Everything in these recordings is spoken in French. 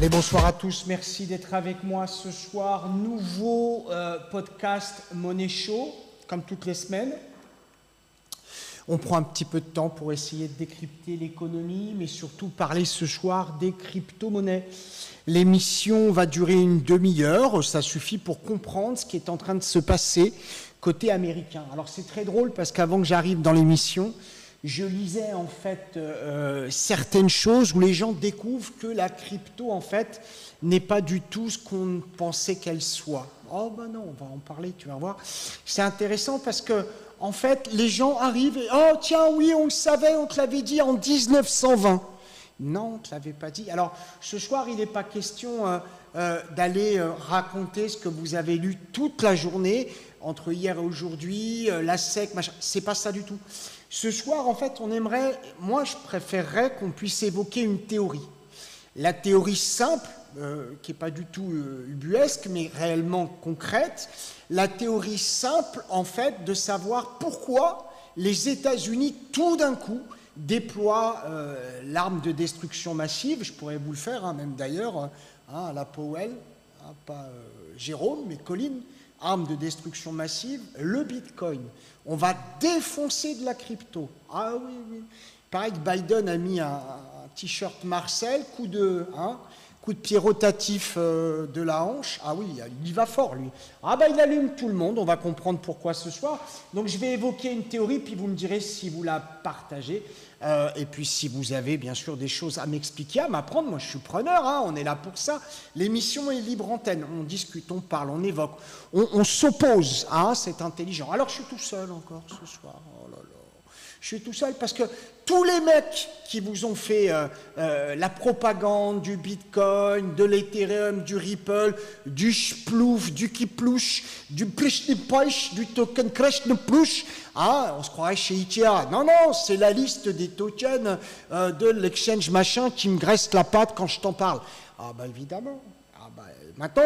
Allez, bonsoir à tous. Merci d'être avec moi ce soir. Nouveau podcast Money Show, comme toutes les semaines. On prend un petit peu de temps pour essayer de décrypter l'économie, mais surtout parler ce soir des crypto-monnaies. L'émission va durer une demi-heure. Ça suffit pour comprendre ce qui est en train de se passer côté américain. Alors, c'est très drôle parce qu'avant que j'arrive dans l'émission, je lisais en fait certaines choses où les gens découvrent que la crypto en fait n'est pas du tout ce qu'on pensait qu'elle soit. Oh ben non, on va en parler, tu vas voir. C'est intéressant parce que en fait les gens arrivent et oh tiens oui on le savait, on te l'avait dit en 1920. Non, on ne te l'avait pas dit. Alors ce soir il n'est pas question d'aller raconter ce que vous avez lu toute la journée entre hier et aujourd'hui, la SEC, machin. C'est pas ça du tout. Ce soir, en fait, moi je préférerais qu'on puisse évoquer une théorie. La théorie simple, qui n'est pas du tout ubuesque, mais réellement concrète, la théorie simple, en fait, de savoir pourquoi les États-Unis, tout d'un coup, déploient l'arme de destruction massive. Je pourrais vous le faire, hein, même d'ailleurs, à la Powell, hein, pas Jérôme, mais Colin. Arme de destruction massive, le Bitcoin. On va défoncer de la crypto. Ah oui, oui. Pareil que Biden a mis un t-shirt Marcel, coup de pied rotatif de la hanche. Ah oui, il y va fort, lui. Ah bah il allume tout le monde, on va comprendre pourquoi ce soir. Donc je vais évoquer une théorie, puis vous me direz si vous la partagez. Et puis si vous avez bien sûr des choses à m'expliquer, à m'apprendre, moi je suis preneur, hein, on est là pour ça. L'émission est libre antenne, on discute, on parle, on évoque, on s'oppose, hein, c'est intelligent. Alors je suis tout seul encore ce soir, oh là là. Je suis tout seul parce que tous les mecs qui vous ont fait la propagande du Bitcoin, de l'Ethereum, du Ripple, du Splouf, du Kiplouche, du Plish-Nipoich, du token Crash-Neplouche, on se croirait chez Ikea. Non, non, c'est la liste des tokens de l'exchange machin qui me graisse la patte quand je t'en parle. Ah bah évidemment. Maintenant,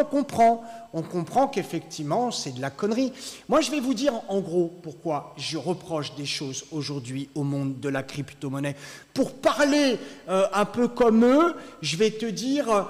on comprend qu'effectivement, c'est de la connerie. Moi, je vais vous dire en gros pourquoi je reproche des choses aujourd'hui au monde de la crypto-monnaie. Pour parler un peu comme eux, je vais te dire,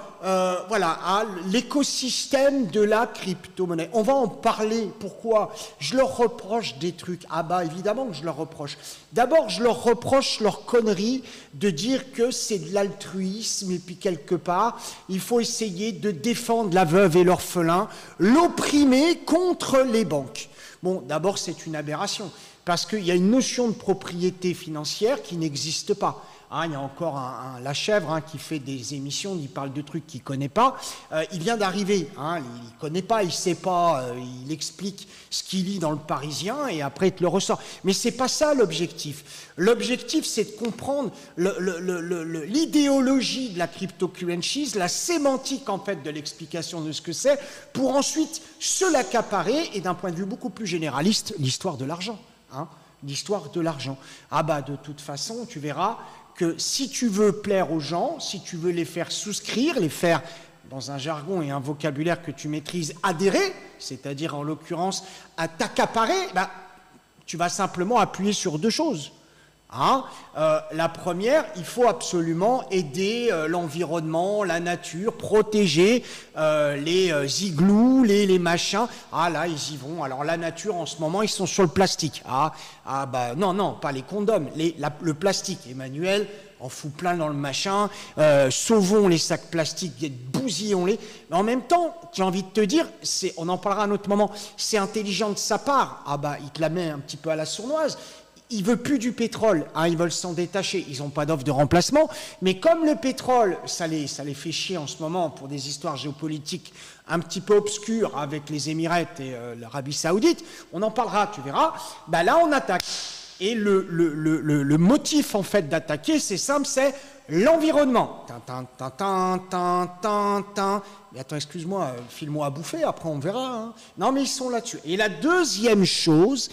l'écosystème de la crypto-monnaie. On va en parler. Pourquoi? Je leur reproche des trucs. Ah bah, évidemment que je leur reproche. D'abord, je leur reproche leur connerie de dire que c'est de l'altruisme et puis quelque part, il faut essayer de défendre la veuve et l'orphelin, l'opprimé contre les banques. Bon, d'abord, c'est une aberration, parce qu'il y a une notion de propriété financière qui n'existe pas. Il y a encore la chèvre qui fait des émissions, il parle de trucs qu'il ne connaît pas. Il vient d'arriver, il ne connaît pas, il ne sait pas, il explique ce qu'il lit dans le Parisien et après il te le ressort. Mais ce n'est pas ça l'objectif. L'objectif, c'est de comprendre l'idéologie de la cryptocurrencies, la sémantique en fait de l'explication de ce que c'est, pour ensuite se l'accaparer et d'un point de vue beaucoup plus généraliste, l'histoire de l'argent. L'histoire de l'argent. Ah bah de toute façon, tu verras que si tu veux plaire aux gens, si tu veux les faire souscrire, les faire, dans un jargon et un vocabulaire que tu maîtrises, adhérer, c'est-à-dire en l'occurrence à t'accaparer, tu vas simplement appuyer sur deux choses. La première, il faut absolument aider l'environnement, la nature, protéger les igloos, les machins. Là, ils y vont. Alors, la nature, en ce moment, ils sont sur le plastique. Non, pas les condoms, le plastique. Emmanuel en fout plein dans le machin. Sauvons les sacs plastiques, bousillons-les. Mais en même temps, j'ai envie de te dire, on en parlera à un autre moment, c'est intelligent de sa part. Il te la met un petit peu à la sournoise. Ils ne veulent plus du pétrole, ils veulent s'en détacher, ils n'ont pas d'offre de remplacement, mais comme le pétrole, ça les fait chier en ce moment pour des histoires géopolitiques un petit peu obscures avec les Émirats et l'Arabie Saoudite, on en parlera, tu verras, là on attaque. Et le motif en fait d'attaquer, c'est simple, c'est l'environnement. Mais attends, excuse-moi, file-moi à bouffer, après on verra. Non, mais ils sont là-dessus. Et la deuxième chose,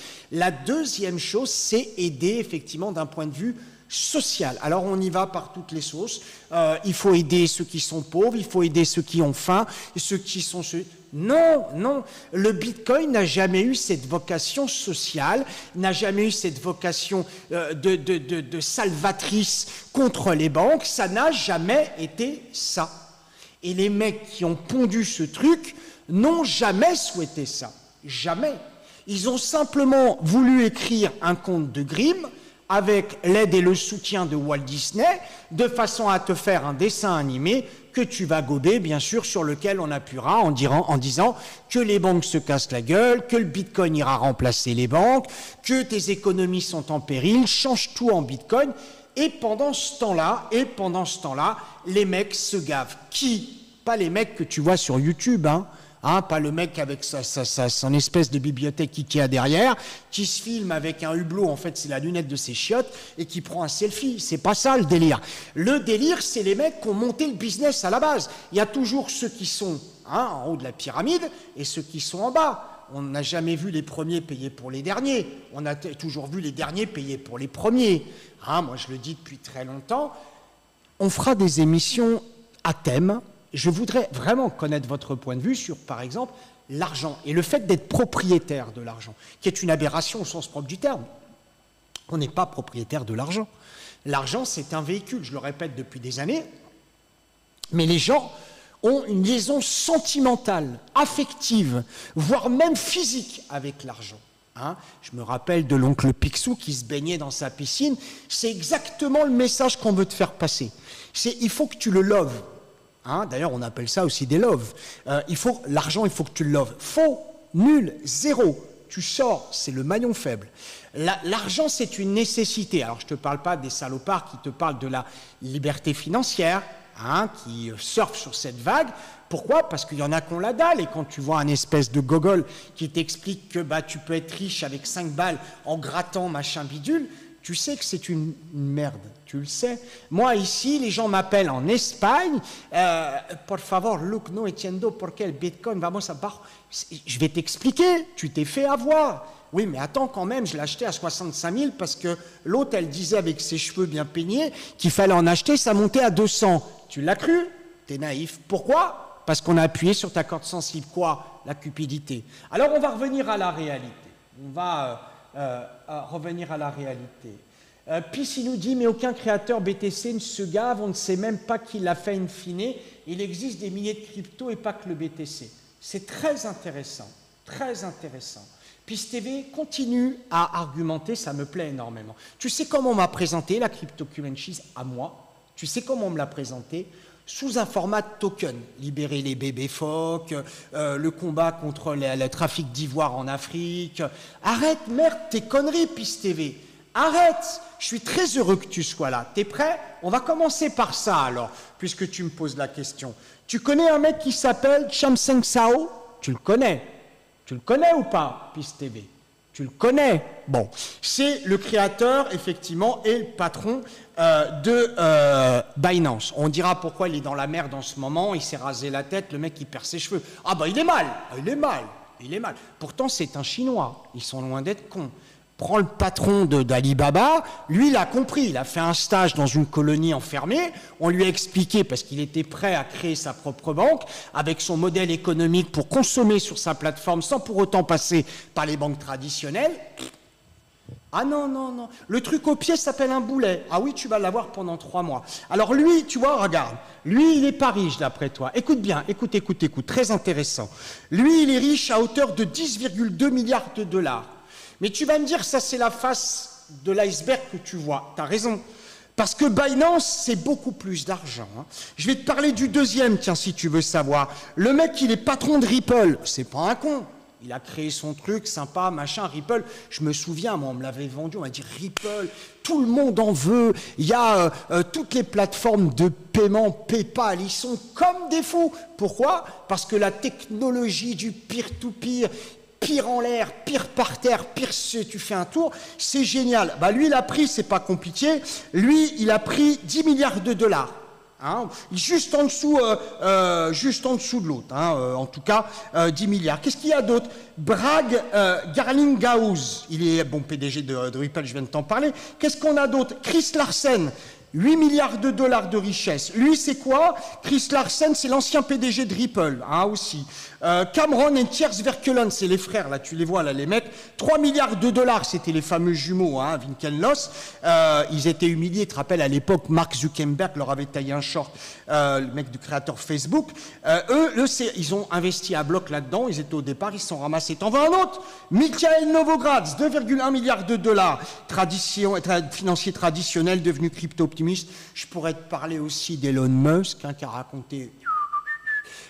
c'est aider effectivement d'un point de vue social. Alors on y va par toutes les sauces. Il faut aider ceux qui sont pauvres, il faut aider ceux qui ont faim, ceux qui sont... Non, le Bitcoin n'a jamais eu cette vocation sociale, n'a jamais eu cette vocation de salvatrice contre les banques, ça n'a jamais été ça. Et les mecs qui ont pondu ce truc n'ont jamais souhaité ça. Jamais. Ils ont simplement voulu écrire un conte de Grimm avec l'aide et le soutien de Walt Disney, de façon à te faire un dessin animé que tu vas gober, bien sûr, sur lequel on appuiera en disant que les banques se cassent la gueule, que le bitcoin ira remplacer les banques, que tes économies sont en péril, change tout en bitcoin. Et pendant ce temps-là, les mecs se gavent. Qui? Pas les mecs que tu vois sur YouTube, pas le mec avec son espèce de bibliothèque Ikea derrière, qui se filme avec un hublot, en fait c'est la lunette de ses chiottes, et qui prend un selfie. C'est pas ça le délire. Le délire, c'est les mecs qui ont monté le business à la base. Il y a toujours ceux qui sont en haut de la pyramide et ceux qui sont en bas. On n'a jamais vu les premiers payer pour les derniers. On a toujours vu les derniers payer pour les premiers. Moi je le dis depuis très longtemps. On fera des émissions à thème. Je voudrais vraiment connaître votre point de vue sur, par exemple, l'argent et le fait d'être propriétaire de l'argent, qui est une aberration au sens propre du terme. On n'est pas propriétaire de l'argent. L'argent, c'est un véhicule, je le répète depuis des années, mais les gens ont une liaison sentimentale, affective, voire même physique avec l'argent. Je me rappelle de l'oncle Picsou qui se baignait dans sa piscine. C'est exactement le message qu'on veut te faire passer. Il faut que tu le loves. D'ailleurs, on appelle ça aussi des loves. L'argent, il faut que tu le loves. Faux, nul, zéro. Tu sors, c'est le maillon faible. L'argent, c'est une nécessité. Alors, je ne te parle pas des salopards qui te parlent de la liberté financière, qui surfent sur cette vague. Pourquoi? Parce qu'il y en a qui ont la dalle. Et quand tu vois un espèce de gogol qui t'explique que tu peux être riche avec 5 balles en grattant machin bidule, tu sais que c'est une merde, tu le sais. Moi, ici, les gens m'appellent en Espagne. Por favor, Luc, no entiendo por qué el Bitcoin vamos a bajo. Je vais t'expliquer, tu t'es fait avoir. Oui, mais attends quand même, je l'ai acheté à 65 000 parce que l'autre, elle disait avec ses cheveux bien peignés qu'il fallait en acheter, ça montait à 200. Tu l'as cru? T'es naïf. Pourquoi? Parce qu'on a appuyé sur ta corde sensible. Quoi? La cupidité. Alors, on va revenir à la réalité. On va... revenir à la réalité. Puis il nous dit, mais aucun créateur BTC ne se gave, on ne sait même pas qui l'a fait in fine. Il existe des milliers de cryptos et pas que le BTC. C'est très intéressant, très intéressant. Puis TV continue à argumenter, ça me plaît énormément. Tu sais comment on m'a présenté la cryptocurrencies à moi? Tu sais comment on me l'a présenté? Sous un format de token, libérer les bébés phoques, le combat contre le trafic d'ivoire en Afrique. Arrête, merde, tes conneries, PIS TV. Arrête, je suis très heureux que tu sois là. T'es prêt? On va commencer par ça alors, puisque tu me poses la question. Tu connais un mec qui s'appelle Chamseng Sao? Tu le connais? Tu le connais ou pas, PIS TV? Tu le connais? Bon, c'est le créateur, effectivement, et le patron de Binance. On dira pourquoi il est dans la merde en ce moment, il s'est rasé la tête, le mec il perd ses cheveux. Ah bah il est mal, il est mal, il est mal. Pourtant c'est un Chinois, ils sont loin d'être cons. Prends le patron d'Alibaba, lui il a compris, il a fait un stage dans une colonie enfermée, on lui a expliqué parce qu'il était prêt à créer sa propre banque avec son modèle économique pour consommer sur sa plateforme sans pour autant passer par les banques traditionnelles. Ah non, non, non, le truc au pied s'appelle un boulet. Ah oui, tu vas l'avoir pendant 3 mois. Alors lui, tu vois, regarde, lui il est pas riche d'après toi. Écoute bien, écoute, très intéressant. Lui il est riche à hauteur de 10,2 milliards de dollars. Mais tu vas me dire, ça c'est la face de l'iceberg que tu vois. Tu as raison. Parce que Binance, c'est beaucoup plus d'argent. Je vais te parler du deuxième, tiens, si tu veux savoir. Le mec, il est patron de Ripple. C'est pas un con. Il a créé son truc, sympa, machin, Ripple. Je me souviens, moi, on me l'avait vendu, on m'a dit Ripple, tout le monde en veut. Il y a toutes les plateformes de paiement, PayPal, ils sont comme des fous. Pourquoi? Parce que la technologie du peer-to-peer, pire en l'air, pire par terre, pire si tu fais un tour, c'est génial. Bah lui, il a pris, c'est pas compliqué, lui, il a pris 10 milliards de dollars. Juste en dessous de l'autre, en tout cas 10 milliards. Qu'est-ce qu'il y a d'autre? Bragg Garlinghouse, il est bon PDG de Ripple, je viens de t'en parler. Qu'est-ce qu'on a d'autre? Chris Larsen, 8 milliards de dollars de richesse. Lui, c'est quoi? Chris Larsen, c'est l'ancien PDG de Ripple, hein, aussi. Cameron et Thiers Verkelen, c'est les frères, là, tu les vois, là, les mecs. 3 milliards de dollars, c'était les fameux jumeaux, hein, Winklevoss. Ils étaient humiliés, tu te rappelles, à l'époque, Mark Zuckerberg leur avait taillé un short, le mec du créateur Facebook. Eux, ils ont investi à bloc là-dedans, ils étaient au départ, ils se sont ramassés. T'en veux un autre? Mikhail Novogratz, 2,1 milliards de dollars, financier traditionnel, devenu crypto-optimiste. Je pourrais te parler aussi d'Elon Musk, hein, qui a raconté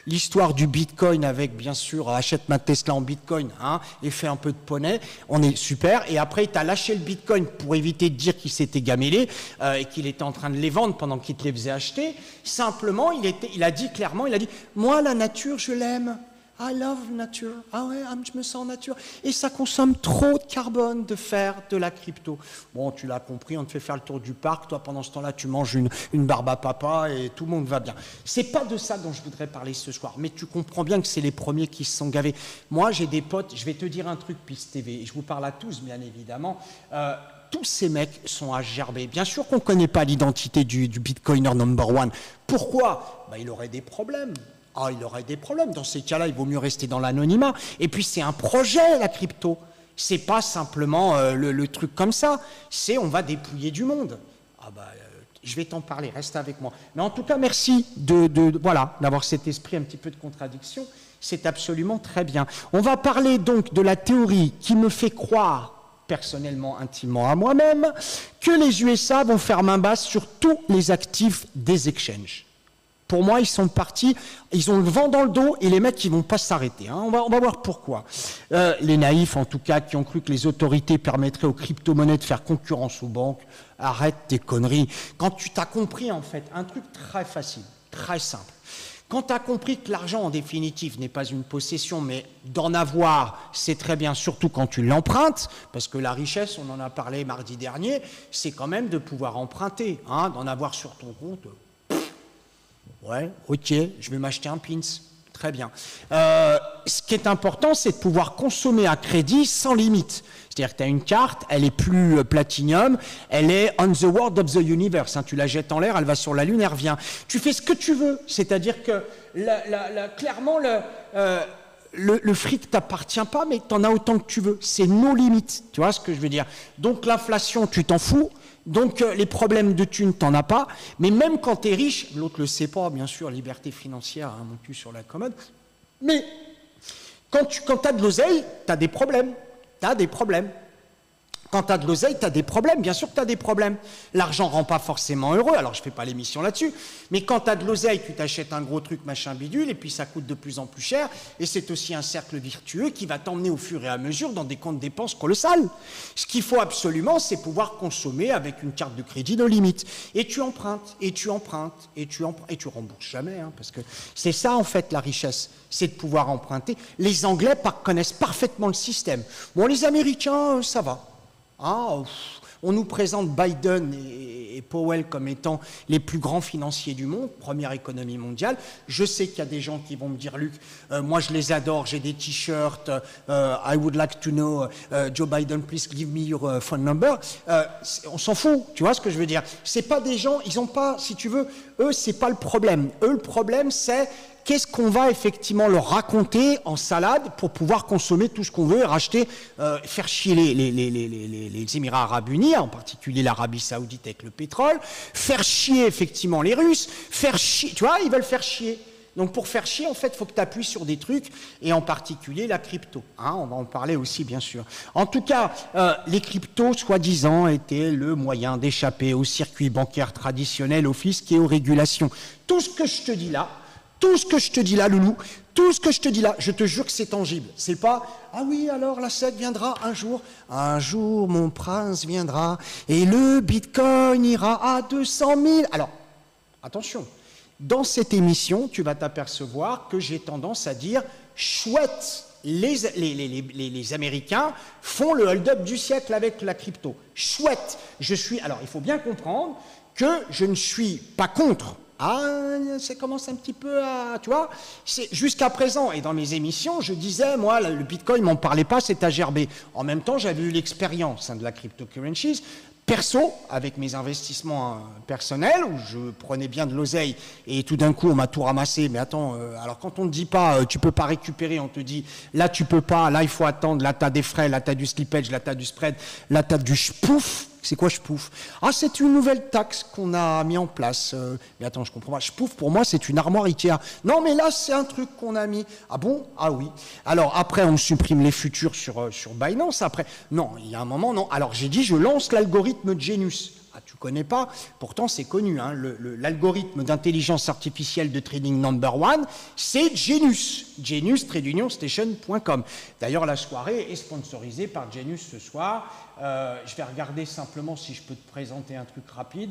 l'histoire du Bitcoin avec, bien sûr, achète ma Tesla en Bitcoin, hein, et fait un peu de poney. On est super. Et après, il t'a lâché le Bitcoin pour éviter de dire qu'il s'était gamellé et qu'il était en train de les vendre pendant qu'il te les faisait acheter. Simplement, il a dit clairement, il a dit, moi, la nature, je l'aime. I love nature. Ah ouais, je me sens nature. Et ça consomme trop de carbone de faire de la crypto. Bon, tu l'as compris, on te fait faire le tour du parc. Toi, pendant ce temps-là, tu manges une barbe à papa et tout le monde va bien. C'est pas de ça dont je voudrais parler ce soir. Mais tu comprends bien que c'est les premiers qui se sont gavés. Moi, j'ai des potes, je vais te dire un truc, Piste TV, et je vous parle à tous, bien évidemment. Tous ces mecs sont à gerber. Bien sûr qu'on ne connaît pas l'identité du Bitcoiner number one. Pourquoi? Il aurait des problèmes. Ah, il aurait des problèmes. Dans ces cas-là, il vaut mieux rester dans l'anonymat. Et puis, c'est un projet, la crypto. C'est pas simplement le truc comme ça. C'est on va dépouiller du monde. Je vais t'en parler, reste avec moi. Mais en tout cas, merci d'avoir cet esprit un petit peu de contradiction. C'est absolument très bien. On va parler donc de la théorie qui me fait croire, personnellement, intimement à moi-même, que les USA vont faire main basse sur tous les actifs des exchanges. Pour moi, ils sont partis, ils ont le vent dans le dos et les mecs, ils ne vont pas s'arrêter. Hein. On va voir pourquoi. Les naïfs, en tout cas, qui ont cru que les autorités permettraient aux crypto-monnaies de faire concurrence aux banques, arrête tes conneries. Quand tu t'as compris, en fait, un truc très facile, très simple. Quand tu as compris que l'argent, en définitive, n'est pas une possession, mais d'en avoir, c'est très bien, surtout quand tu l'empruntes, parce que la richesse, on en a parlé mardi dernier, c'est quand même de pouvoir emprunter, hein, d'en avoir sur ton compte. Ouais, ok, je vais m'acheter un pins. Très bien. Ce qui est important, c'est de pouvoir consommer à crédit sans limite. C'est-à-dire que tu as une carte, elle est plus platinium, elle est on the world of the universe. Hein, tu la jettes en l'air, elle va sur la Lune, elle revient. Tu fais ce que tu veux. C'est-à-dire que, clairement, le fric t'appartient pas, mais tu en as autant que tu veux. C'est nos limites. Tu vois ce que je veux dire? Donc l'inflation, tu t'en fous. Donc les problèmes de thunes, t'en as pas, mais même quand tu es riche, l'autre le sait pas, bien sûr, liberté financière, hein, mon cul sur la commode, mais quand tu as de l'oseille, tu as des problèmes, Quand tu as de l'oseille, tu as des problèmes, bien sûr que tu as des problèmes. L'argent ne rend pas forcément heureux, alors je ne fais pas l'émission là-dessus, mais quand tu as de l'oseille, tu t'achètes un gros truc, machin bidule, et puis ça coûte de plus en plus cher, et c'est aussi un cercle vertueux qui va t'emmener au fur et à mesure dans des comptes dépenses colossales. Ce qu'il faut absolument, c'est pouvoir consommer avec une carte de crédit de limite. Et tu empruntes, et tu empruntes, et tu rembourses jamais, hein, parce que c'est ça en fait la richesse, c'est de pouvoir emprunter. Les Anglais connaissent parfaitement le système. Bon, les Américains, ça va. On nous présente Biden et Powell comme étant les plus grands financiers du monde, première économie mondiale. Je sais qu'il y a des gens qui vont me dire, Luc, moi je les adore, j'ai des t-shirts, I would like to know, Joe Biden, please give me your phone number. On s'en fout, tu vois ce que je veux dire? C'est pas des gens, ils ont pas, si tu veux, eux, c'est pas le problème. Eux, le problème, c'est qu'est-ce qu'on va effectivement leur raconter en salade pour pouvoir consommer tout ce qu'on veut et racheter, faire chier les Émirats Arabes Unis, en particulier l'Arabie Saoudite avec le pétrole, faire chier effectivement les Russes, faire chier, tu vois, ils veulent faire chier. Donc pour faire chier, en fait, il faut que tu appuies sur des trucs, et en particulier la crypto. Hein, on va en parler aussi, bien sûr. En tout cas, les cryptos, soi-disant, étaient le moyen d'échapper au circuit bancaire traditionnel, au fisc et aux régulations. Tout ce que je te dis là, Loulou, tout ce que je te dis là, je te jure que c'est tangible. C'est pas, ah oui, alors la SEC viendra un jour, mon prince viendra, et le bitcoin ira à 200 000. Alors, attention, dans cette émission, tu vas t'apercevoir que j'ai tendance à dire, chouette, les Américains font le hold-up du siècle avec la crypto. Chouette, alors il faut bien comprendre que je ne suis pas contre. Ça commence un petit peu à... Tu vois, jusqu'à présent, et dans mes émissions, je disais, moi, le Bitcoin, m'en parlait pas, c'est à gerber. En même temps, j'avais eu l'expérience de la cryptocurrencies. perso, avec mes investissements personnels, où je prenais bien de l'oseille et tout d'un coup on m'a tout ramassé. Mais attends, alors quand on ne dit pas tu peux pas récupérer, on te dit là tu peux pas, là il faut attendre, là tu as des frais, là tu as du slippage, là tu as du spread, là tu as du shpouf. C'est quoi shpouf? Ah, c'est une nouvelle taxe qu'on a mis en place. Mais attends, je comprends pas. Shpouf, pour moi, c'est une armoire Ikea. Non, mais là, c'est un truc qu'on a mis. Ah bon? Ah oui. Alors, après, on supprime les futurs sur Binance. Après, non, il y a un moment, non. Alors, j'ai dit, je lance l'algorithme Genius. Ah, tu connais pas? Pourtant, c'est connu. Hein. L'algorithme d'intelligence artificielle de trading number one, c'est Genius. Genius, tradeunionStation.com. D'ailleurs, la soirée est sponsorisée par Genius ce soir. Je vais regarder simplement si je peux te présenter un truc rapide.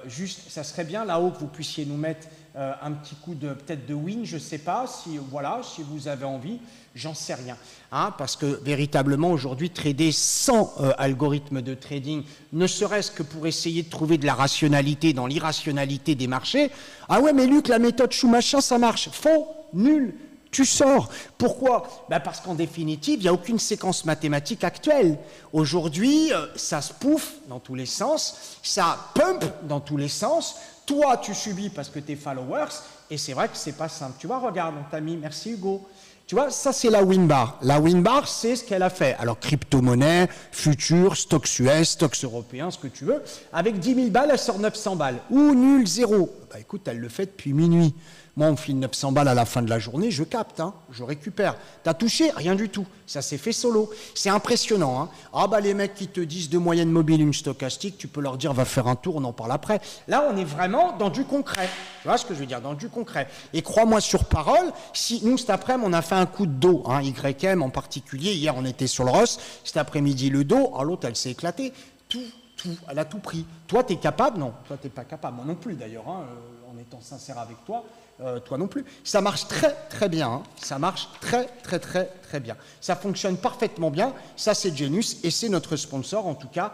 Juste, ça serait bien là-haut que vous puissiez nous mettre un petit coup de peut-être de win, je ne sais pas, si vous avez envie, j'en sais rien. Hein, parce que véritablement aujourd'hui, trader sans algorithme de trading, ne serait-ce que pour essayer de trouver de la rationalité dans l'irrationalité des marchés. Ah ouais, mais Luc, la méthode Chou-Machin, ça marche. Faux, nul. Tu sors. Pourquoi? Parce qu'en définitive, il n'y a aucune séquence mathématique actuelle. Aujourd'hui, ça se pouffe dans tous les sens, ça pump dans tous les sens. Toi, tu subis parce que tes followers, et c'est vrai que c'est pas simple. Tu vois, regarde, on t'a mis, merci Hugo. Tu vois, ça c'est la Winbar. La Winbar, c'est ce qu'elle a fait. Alors, crypto-monnaie, futurs, stocks US, stocks européens, ce que tu veux. Avec 10 000 balles, elle sort 900 balles. Ou nul, zéro. Écoute, elle le fait depuis minuit. Moi, on me file 900 balles à la fin de la journée, je capte, hein, je récupère. T'as touché? Rien du tout. Ça s'est fait solo. C'est impressionnant. Hein. Ah les mecs qui te disent de moyenne mobile, une stochastique, tu peux leur dire va faire un tour, on en parle après. Là, on est vraiment dans du concret. Tu vois ce que je veux dire? Dans du concret. Et crois-moi sur parole, si nous, cet après-midi, on a fait un coup de dos, hein, YM en particulier, hier on était sur le Ross, cet après-midi le dos, l'autre elle s'est éclatée. Tout, elle a tout pris. Toi, tu es capable? Non, toi, tu n'es pas capable. Moi non plus d'ailleurs, hein, en étant sincère avec toi. Toi non plus. Ça marche très très bien. Hein. Ça marche très très très très bien. Ça fonctionne parfaitement bien. Ça c'est Genius et c'est notre sponsor en tout cas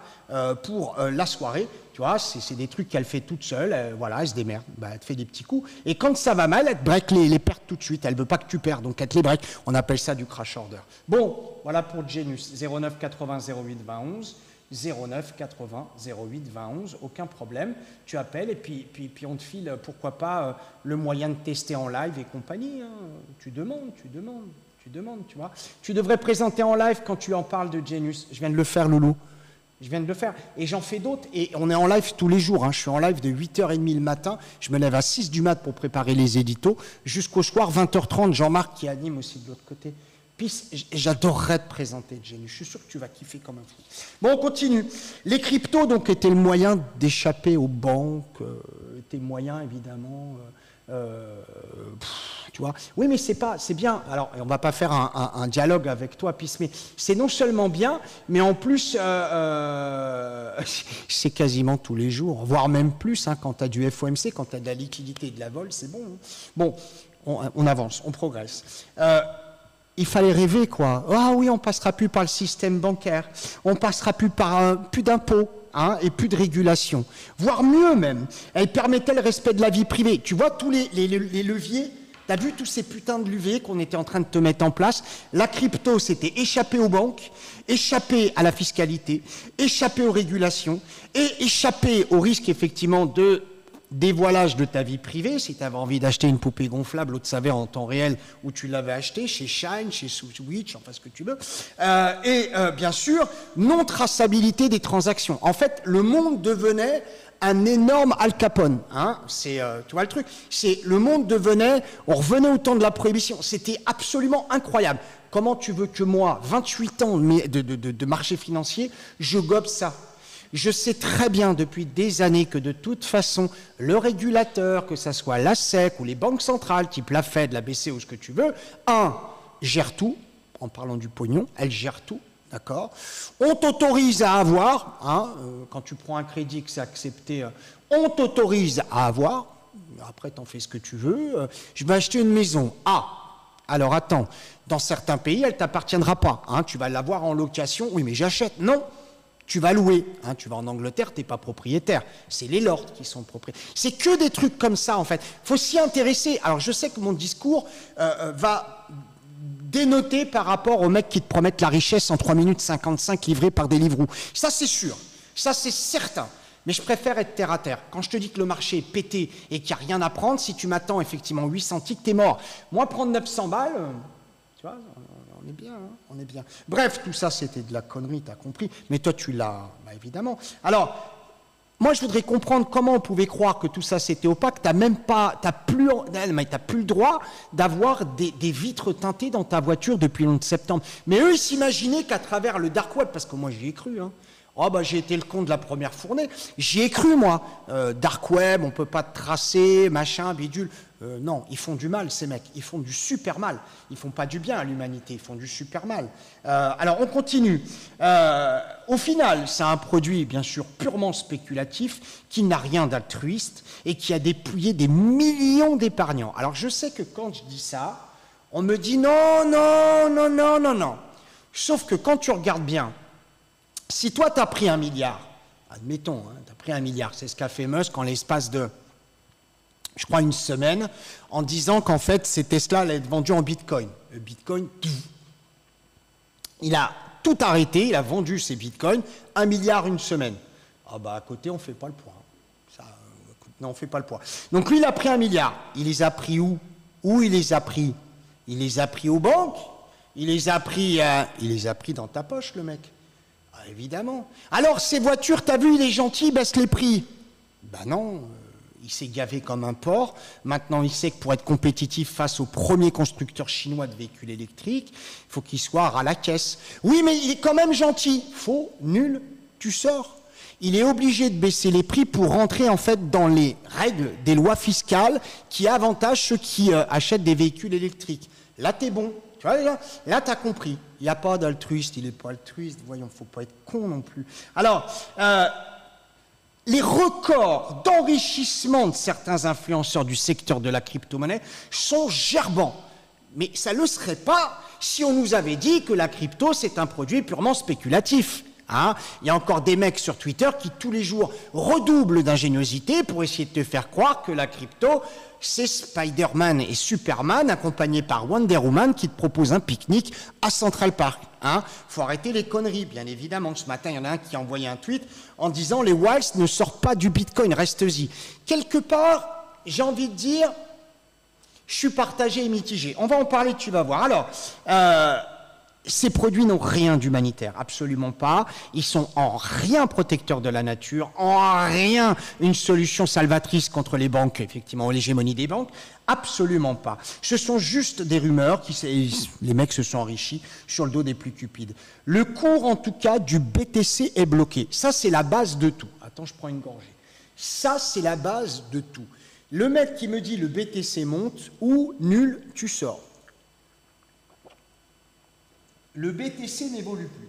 pour la soirée. Tu vois, c'est des trucs qu'elle fait toute seule. Voilà, elle se démerde. Elle te fait des petits coups. Et quand ça va mal, elle te break les pertes tout de suite. Elle veut pas que tu perds, donc elle te les break. On appelle ça du crash order. Bon, voilà pour Genius. 09 80 08 20 11. 09 80 08 20 11, aucun problème, tu appelles et puis on te file, pourquoi pas, le moyen de tester en live et compagnie, hein. Tu demandes, tu vois. Tu devrais présenter en live quand tu en parles de Genius. Je viens de le faire, Loulou. Je viens de le faire. Et j'en fais d'autres. Et on est en live tous les jours. Hein. Je suis en live de 8h30 le matin. Je me lève à 6 du mat pour préparer les éditos. Jusqu'au soir, 20h30, Jean-Marc qui anime aussi de l'autre côté. J'adorerais te présenter, Jenny. Je suis sûr que tu vas kiffer comme un fou. Bon, on continue. Les cryptos, donc, étaient le moyen d'échapper aux banques, étaient le moyen, évidemment. Tu vois. Oui, mais c'est bien. Alors, on ne va pas faire un dialogue avec toi, Pis, mais c'est non seulement bien, mais en plus, c'est quasiment tous les jours, voire même plus, hein, quand tu as du FOMC, quand tu as de la liquidité et de la vol, c'est bon. Hein. Bon, on avance, on progresse. Il fallait rêver, quoi. Ah oui, on passera plus par le système bancaire, on passera plus par plus d'impôts, hein, et plus de régulation. Voire mieux même, elle permettait le respect de la vie privée. Tu vois tous les leviers, tu as vu tous ces putains de leviers qu'on était en train de te mettre en place. La crypto, c'était échapper aux banques, échapper à la fiscalité, échapper aux régulations, et échapper au risque, effectivement, de dévoilage de ta vie privée, si tu avais envie d'acheter une poupée gonflable, l'autre savait en temps réel où tu l'avais acheté, chez Shine, chez Switch, enfin ce que tu veux. Bien sûr, non-traçabilité des transactions. En fait, le monde devenait un énorme Al Capone. Hein. Tu vois le truc? Le monde devenait, on revenait au temps de la prohibition. C'était absolument incroyable. Comment tu veux que moi, 28 ans de marché financier, je gobe ça? Je sais très bien depuis des années que de toute façon, le régulateur, que ce soit la SEC ou les banques centrales, type la Fed, la BCE ou ce que tu veux, gère tout, en parlant du pognon, elle gère tout, d'accord? On t'autorise à avoir, hein, quand tu prends un crédit que c'est accepté, on t'autorise à avoir, après t'en fais ce que tu veux, je vais acheter une maison, alors attends, dans certains pays, elle ne t'appartiendra pas, hein, tu vas l'avoir en location, oui mais j'achète, non. Tu vas louer, hein, tu vas en Angleterre, tu n'es pas propriétaire. C'est les lords qui sont propriétaires. C'est que des trucs comme ça, en fait. Il faut s'y intéresser. Alors, je sais que mon discours va dénoter par rapport aux mecs qui te promettent la richesse en 3 minutes 55 livrés par Deliveroo. Ça, c'est sûr. Ça, c'est certain. Mais je préfère être terre à terre. Quand je te dis que le marché est pété et qu'il n'y a rien à prendre, si tu m'attends effectivement 800 ticks, t'es mort. Moi, prendre 900 balles, tu vois, on est bien, hein, on est bien. Bref, tout ça, c'était de la connerie, t'as compris. Mais toi, tu l'as, bah, évidemment. Alors, moi, je voudrais comprendre comment on pouvait croire que tout ça, c'était opaque. T'as même pas, t'as plus le droit d'avoir des vitres teintées dans ta voiture depuis le 11 septembre. Mais eux, ils s'imaginaient qu'à travers le dark web, parce que moi, j'y ai cru, hein. Oh bah j'ai été le con de la première fournée. J'y ai cru moi. Dark web, on peut pas te tracer, machin, bidule. Non, ils font du mal ces mecs. Ils font du super mal. Ils font pas du bien à l'humanité. Ils font du super mal. Alors on continue. Au final, c'est un produit bien sûr purement spéculatif qui n'a rien d'altruiste et qui a dépouillé des millions d'épargnants. Alors je sais que quand je dis ça, on me dit non, non, non, non, non, non. Sauf que quand tu regardes bien. Si toi, tu as pris 1 milliard, admettons, hein, tu as pris 1 milliard, c'est ce qu'a fait Musk en l'espace de, je crois, une semaine, en disant qu'en fait, ces Tesla allaient être vendus en Bitcoin. Le Bitcoin, il a tout arrêté, il a vendu ses Bitcoins, 1 milliard une semaine. Ah bah à côté, on ne fait pas le poids. Ça, non, on ne fait pas le poids. Donc lui, il a pris 1 milliard. Il les a pris où? Où il les a pris? Il les a pris aux banques. Il les a pris dans ta poche, le mec. Évidemment. Alors, ces voitures, t'as vu, il est gentil, il baisse les prix. Ben non, il s'est gavé comme un porc. Maintenant, il sait que pour être compétitif face aux premiers constructeurs chinois de véhicules électriques, il faut qu'il soit à la caisse. Oui, mais il est quand même gentil. Faux, nul, tu sors. Il est obligé de baisser les prix pour rentrer en fait dans les règles des lois fiscales qui avantagent ceux qui achètent des véhicules électriques. Là, t'es bon. Tu vois, là, tu as compris. Il n'y a pas d'altruiste, il n'est pas altruiste. Voyons, il ne faut pas être con non plus. Alors, les records d'enrichissement de certains influenceurs du secteur de la crypto-monnaie sont gerbants. Mais ça ne le serait pas si on nous avait dit que la crypto, c'est un produit purement spéculatif. Hein, il y a encore des mecs sur Twitter qui, tous les jours, redoublent d'ingéniosité pour essayer de te faire croire que la crypto, c'est Spider-Man et Superman accompagnés par Wonder Woman qui te proposent un pique-nique à Central Park. Hein, faut arrêter les conneries, bien évidemment. Ce matin, il y en a un qui a envoyé un tweet en disant « Les Wilds ne sortent pas du Bitcoin, reste-y ». Quelque part, j'ai envie de dire, je suis partagé et mitigé. On va en parler, tu vas voir. Alors, ces produits n'ont rien d'humanitaire, absolument pas. Ils sont en rien protecteurs de la nature, en rien une solution salvatrice contre les banques, effectivement, l'hégémonie des banques, absolument pas. Ce sont juste des rumeurs, les mecs se sont enrichis sur le dos des plus cupides. Le cours, en tout cas, du BTC est bloqué. Ça, c'est la base de tout. Attends, je prends une gorgée. Ça, c'est la base de tout. Le mec qui me dit le BTC monte ou nul, tu sors. Le BTC n'évolue plus.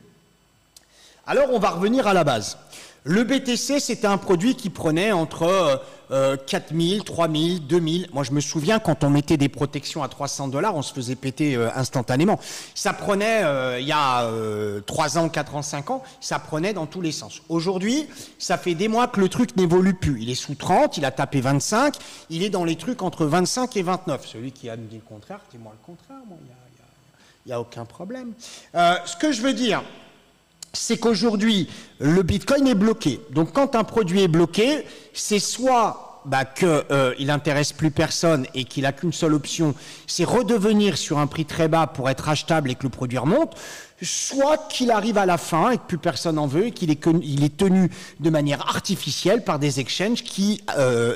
Alors, on va revenir à la base. Le BTC, c'était un produit qui prenait entre 4 000, 3 000, 2 000. Moi, je me souviens, quand on mettait des protections à 300 $, on se faisait péter instantanément. Ça prenait, il y a 3 ans, 4 ans, 5 ans, ça prenait dans tous les sens. Aujourd'hui, ça fait des mois que le truc n'évolue plus. Il est sous 30, il a tapé 25, il est dans les trucs entre 25 et 29. Celui qui a dit le contraire, dis-moi le contraire, moi, il n'y a aucun problème. Ce que je veux dire, c'est qu'aujourd'hui, le Bitcoin est bloqué. Donc, quand un produit est bloqué, c'est soit qu'il n'intéresse plus personne et qu'il n'a qu'une seule option, c'est redevenir sur un prix très bas pour être achetable et que le produit remonte, soit qu'il arrive à la fin et que plus personne n'en veut et qu'il est tenu de manière artificielle par des exchanges qui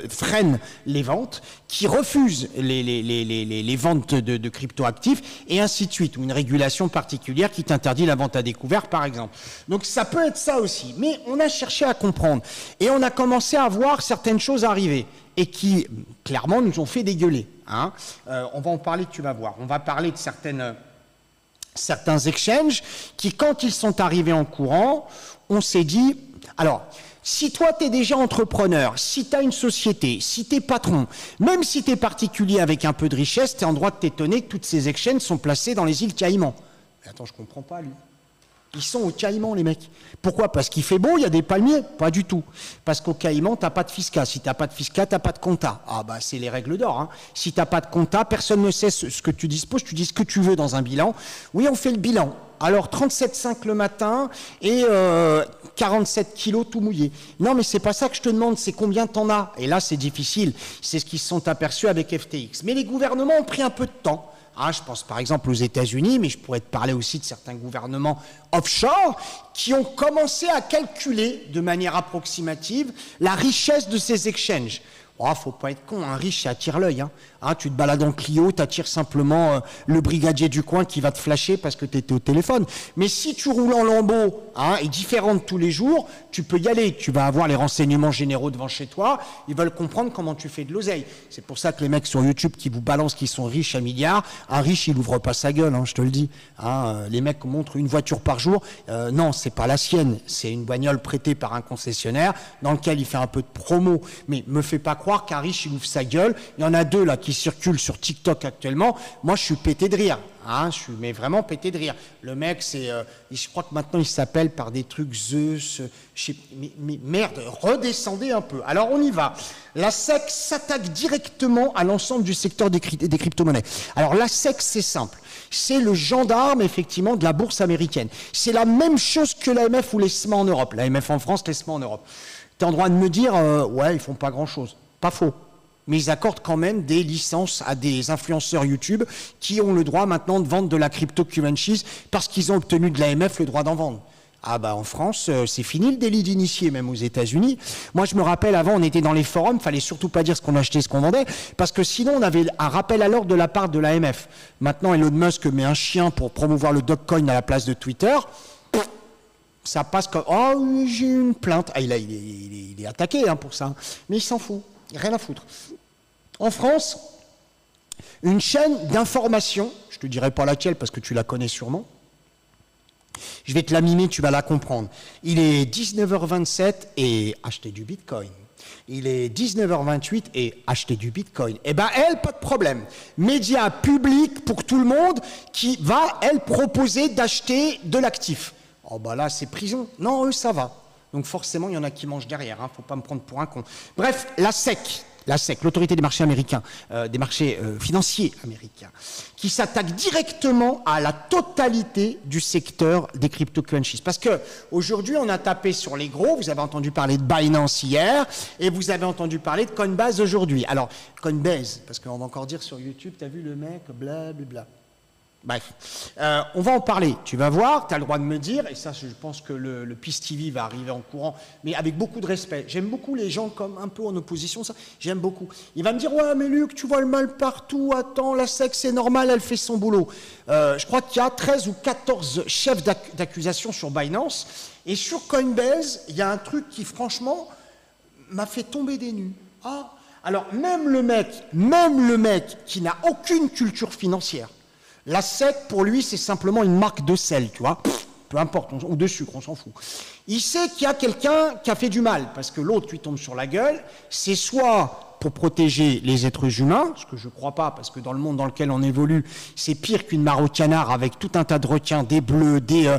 freinent les ventes, qui refusent les ventes de cryptoactifs et ainsi de suite, ou une régulation particulière qui t'interdit la vente à découvert, par exemple. Donc ça peut être ça aussi, mais on a cherché à comprendre et on a commencé à voir certaines choses arriver et qui, clairement, nous ont fait dégueuler. Hein. On va en parler, tu vas voir. On va parler de certains exchanges qui, quand ils sont arrivés en courant, on s'est dit, alors, si toi, tu es déjà entrepreneur, si tu as une société, si tu es patron, même si tu es particulier avec un peu de richesse, tu es en droit de t'étonner que toutes ces exchanges sont placées dans les îles Caïmans. Mais attends, je comprends pas, lui. Ils sont au Caïman, les mecs. Pourquoi? Parce qu'il fait beau, il y a des palmiers? Pas du tout. Parce qu'au Caïman, t'as pas de fiscal. Si t'as pas de fiscal, t'as pas de compta. Ah bah c'est les règles d'or. Hein. Si t'as pas de compta, personne ne sait ce que tu disposes. Tu dis ce que tu veux dans un bilan. Oui, on fait le bilan. Alors 37,5 le matin et 47 kilos tout mouillé. Non, mais c'est pas ça que je te demande, c'est combien t'en as. Et là, c'est difficile. C'est ce qu'ils se sont aperçus avec FTX. Mais les gouvernements ont pris un peu de temps. Ah, je pense par exemple aux États-Unis, mais je pourrais te parler aussi de certains gouvernements offshore qui ont commencé à calculer de manière approximative la richesse de ces exchanges. Oh, faut pas être con, un riche, ça attire l'œil. Hein, tu te balades en Clio, tu attires simplement le brigadier du coin qui va te flasher parce que tu étais au téléphone. Mais si tu roules en Lambo et différente tous les jours, tu peux y aller. Tu vas avoir les renseignements généraux devant chez toi. Ils veulent comprendre comment tu fais de l'oseille. C'est pour ça que les mecs sur YouTube qui vous balancent qu'ils sont riches à milliards, un riche, il ouvre pas sa gueule, je te le dis. Les mecs montrent une voiture par jour. Non, c'est pas la sienne. C'est une bagnole prêtée par un concessionnaire dans lequel il fait un peu de promo. Mais me fais pas croire qu'un riche, il ouvre sa gueule. Il y en a deux là qui circulent sur TikTok actuellement. Moi, je suis pété de rire. Je suis mais vraiment pété de rire. Le mec, je crois que maintenant, il s'appelle par des trucs Zeus. Mais merde, redescendez un peu. Alors, on y va. La SEC s'attaque directement à l'ensemble du secteur des crypto-monnaies. Alors, la SEC, c'est simple. C'est le gendarme, effectivement, de la bourse américaine. C'est la même chose que l'AMF ou l'ESMA en Europe. L'AMF en France, l'ESMA en Europe. Tu as le droit de me dire, ouais, ils font pas grand-chose. Pas faux. Mais ils accordent quand même des licences à des influenceurs YouTube qui ont le droit maintenant de vendre de la cryptocurrencies parce qu'ils ont obtenu de l'AMF le droit d'en vendre. Ah bah en France, c'est fini le délit d'initié, même aux États-Unis. Moi, je me rappelle, avant, on était dans les forums, fallait surtout pas dire ce qu'on achetait, ce qu'on vendait, parce que sinon, on avait un rappel à l'ordre de la part de l'AMF. Maintenant, Elon Musk met un chien pour promouvoir le Dogecoin à la place de Twitter. Ça passe comme « Oh, j'ai une plainte ». Ah, il est attaqué pour ça. Mais il s'en fout. Rien à foutre. En France, une chaîne d'information, je ne te dirai pas laquelle parce que tu la connais sûrement, je vais te la mimer, tu vas la comprendre. Il est 19h27 et acheter du Bitcoin. Il est 19h28 et acheter du Bitcoin. Eh bien, elle, pas de problème. Média public pour tout le monde qui va, elle, proposer d'acheter de l'actif. Oh bah là, c'est prison. Non, eux, ça va. Donc forcément, il y en a qui mangent derrière. Faut pas me prendre pour un con. Bref, la SEC, l'autorité des marchés américains, des marchés financiers américains, qui s'attaque directement à la totalité du secteur des cryptocurrencies. Parce que aujourd'hui, on a tapé sur les gros. Vous avez entendu parler de Binance hier, et vous avez entendu parler de Coinbase aujourd'hui. Alors Coinbase, parce qu'on va encore dire sur YouTube, t'as vu le mec, blablabla. Bref, on va en parler. Tu vas voir, tu as le droit de me dire, et ça, je pense que le PIS TV va arriver en courant, mais avec beaucoup de respect. J'aime beaucoup les gens comme un peu en opposition, ça, j'aime beaucoup. Il va me dire, ouais, mais Luc, tu vois le mal partout, attends, la SEC, c'est normal, elle fait son boulot. Je crois qu'il y a 13 ou 14 chefs d'accusation sur Binance, et sur Coinbase, il y a un truc qui, franchement, m'a fait tomber des nues. Ah, alors, même le mec qui n'a aucune culture financière, la SEC, pour lui, c'est simplement une marque de sel, tu vois. Peu importe, ou de sucre, on s'en fout. Il sait qu'il y a quelqu'un qui a fait du mal, parce que l'autre lui tombe sur la gueule. C'est soit pour protéger les êtres humains, ce que je ne crois pas, parce que dans le monde dans lequel on évolue, c'est pire qu'une mare au canard avec tout un tas de requins, des bleus, des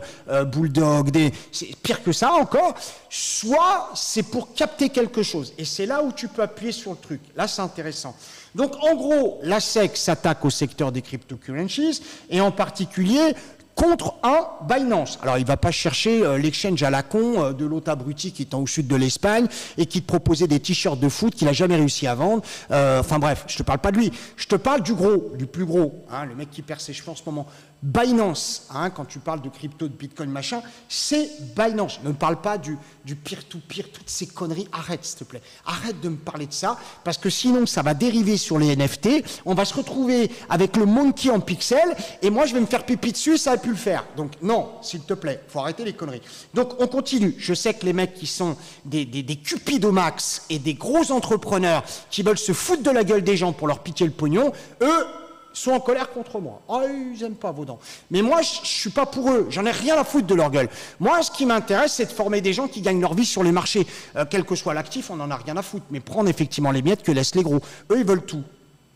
bulldogs, c'est pire que ça encore. Soit c'est pour capter quelque chose. Et c'est là où tu peux appuyer sur le truc. Là, c'est intéressant. Donc, en gros, la SEC s'attaque au secteur des cryptocurrencies, et en particulier contre un Binance. Alors, il ne va pas chercher l'exchange à la con de l'autre abruti qui est au sud de l'Espagne et qui te proposait des t-shirts de foot qu'il n'a jamais réussi à vendre. Enfin bref, je ne te parle pas de lui. Je te parle du gros, du plus gros, le mec qui perd ses cheveux en ce moment. Binance, quand tu parles de crypto, de Bitcoin, machin, c'est Binance. Ne me parle pas du peer-to-peer, toutes ces conneries. Arrête, s'il te plaît. Arrête de me parler de ça, parce que sinon, ça va dériver sur les NFT. On va se retrouver avec le monkey en pixel, et moi, je vais me faire pipi dessus, ça va plus le faire. Donc, non, s'il te plaît, faut arrêter les conneries. Donc, on continue. Je sais que les mecs qui sont des cupides au max et des gros entrepreneurs qui veulent se foutre de la gueule des gens pour leur piquer le pognon, eux, sont en colère contre moi. Ah, ils n'aiment pas vos dents. Mais moi, je ne suis pas pour eux. J'en ai rien à foutre de leur gueule. Moi, ce qui m'intéresse, c'est de former des gens qui gagnent leur vie sur les marchés. Quel que soit l'actif, on n'en a rien à foutre. Mais prendre effectivement les miettes que laissent les gros. Eux, ils veulent tout.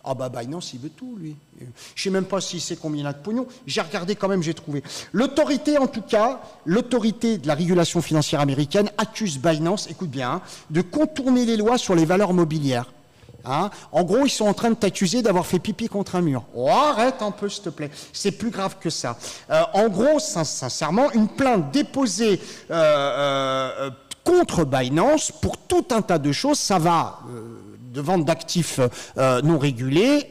Ah bah Binance, il veut tout, lui. Je sais même pas s'il sait combien il a de pognon. J'ai regardé quand même, j'ai trouvé. L'autorité, en tout cas, l'autorité de la régulation financière américaine accuse Binance, écoute bien, de contourner les lois sur les valeurs mobilières. Hein, en gros, ils sont en train de t'accuser d'avoir fait pipi contre un mur. Oh, arrête un peu, s'il te plaît. C'est plus grave que ça. En gros, sincèrement, une plainte déposée contre Binance pour tout un tas de choses, ça va de vente d'actifs non régulés,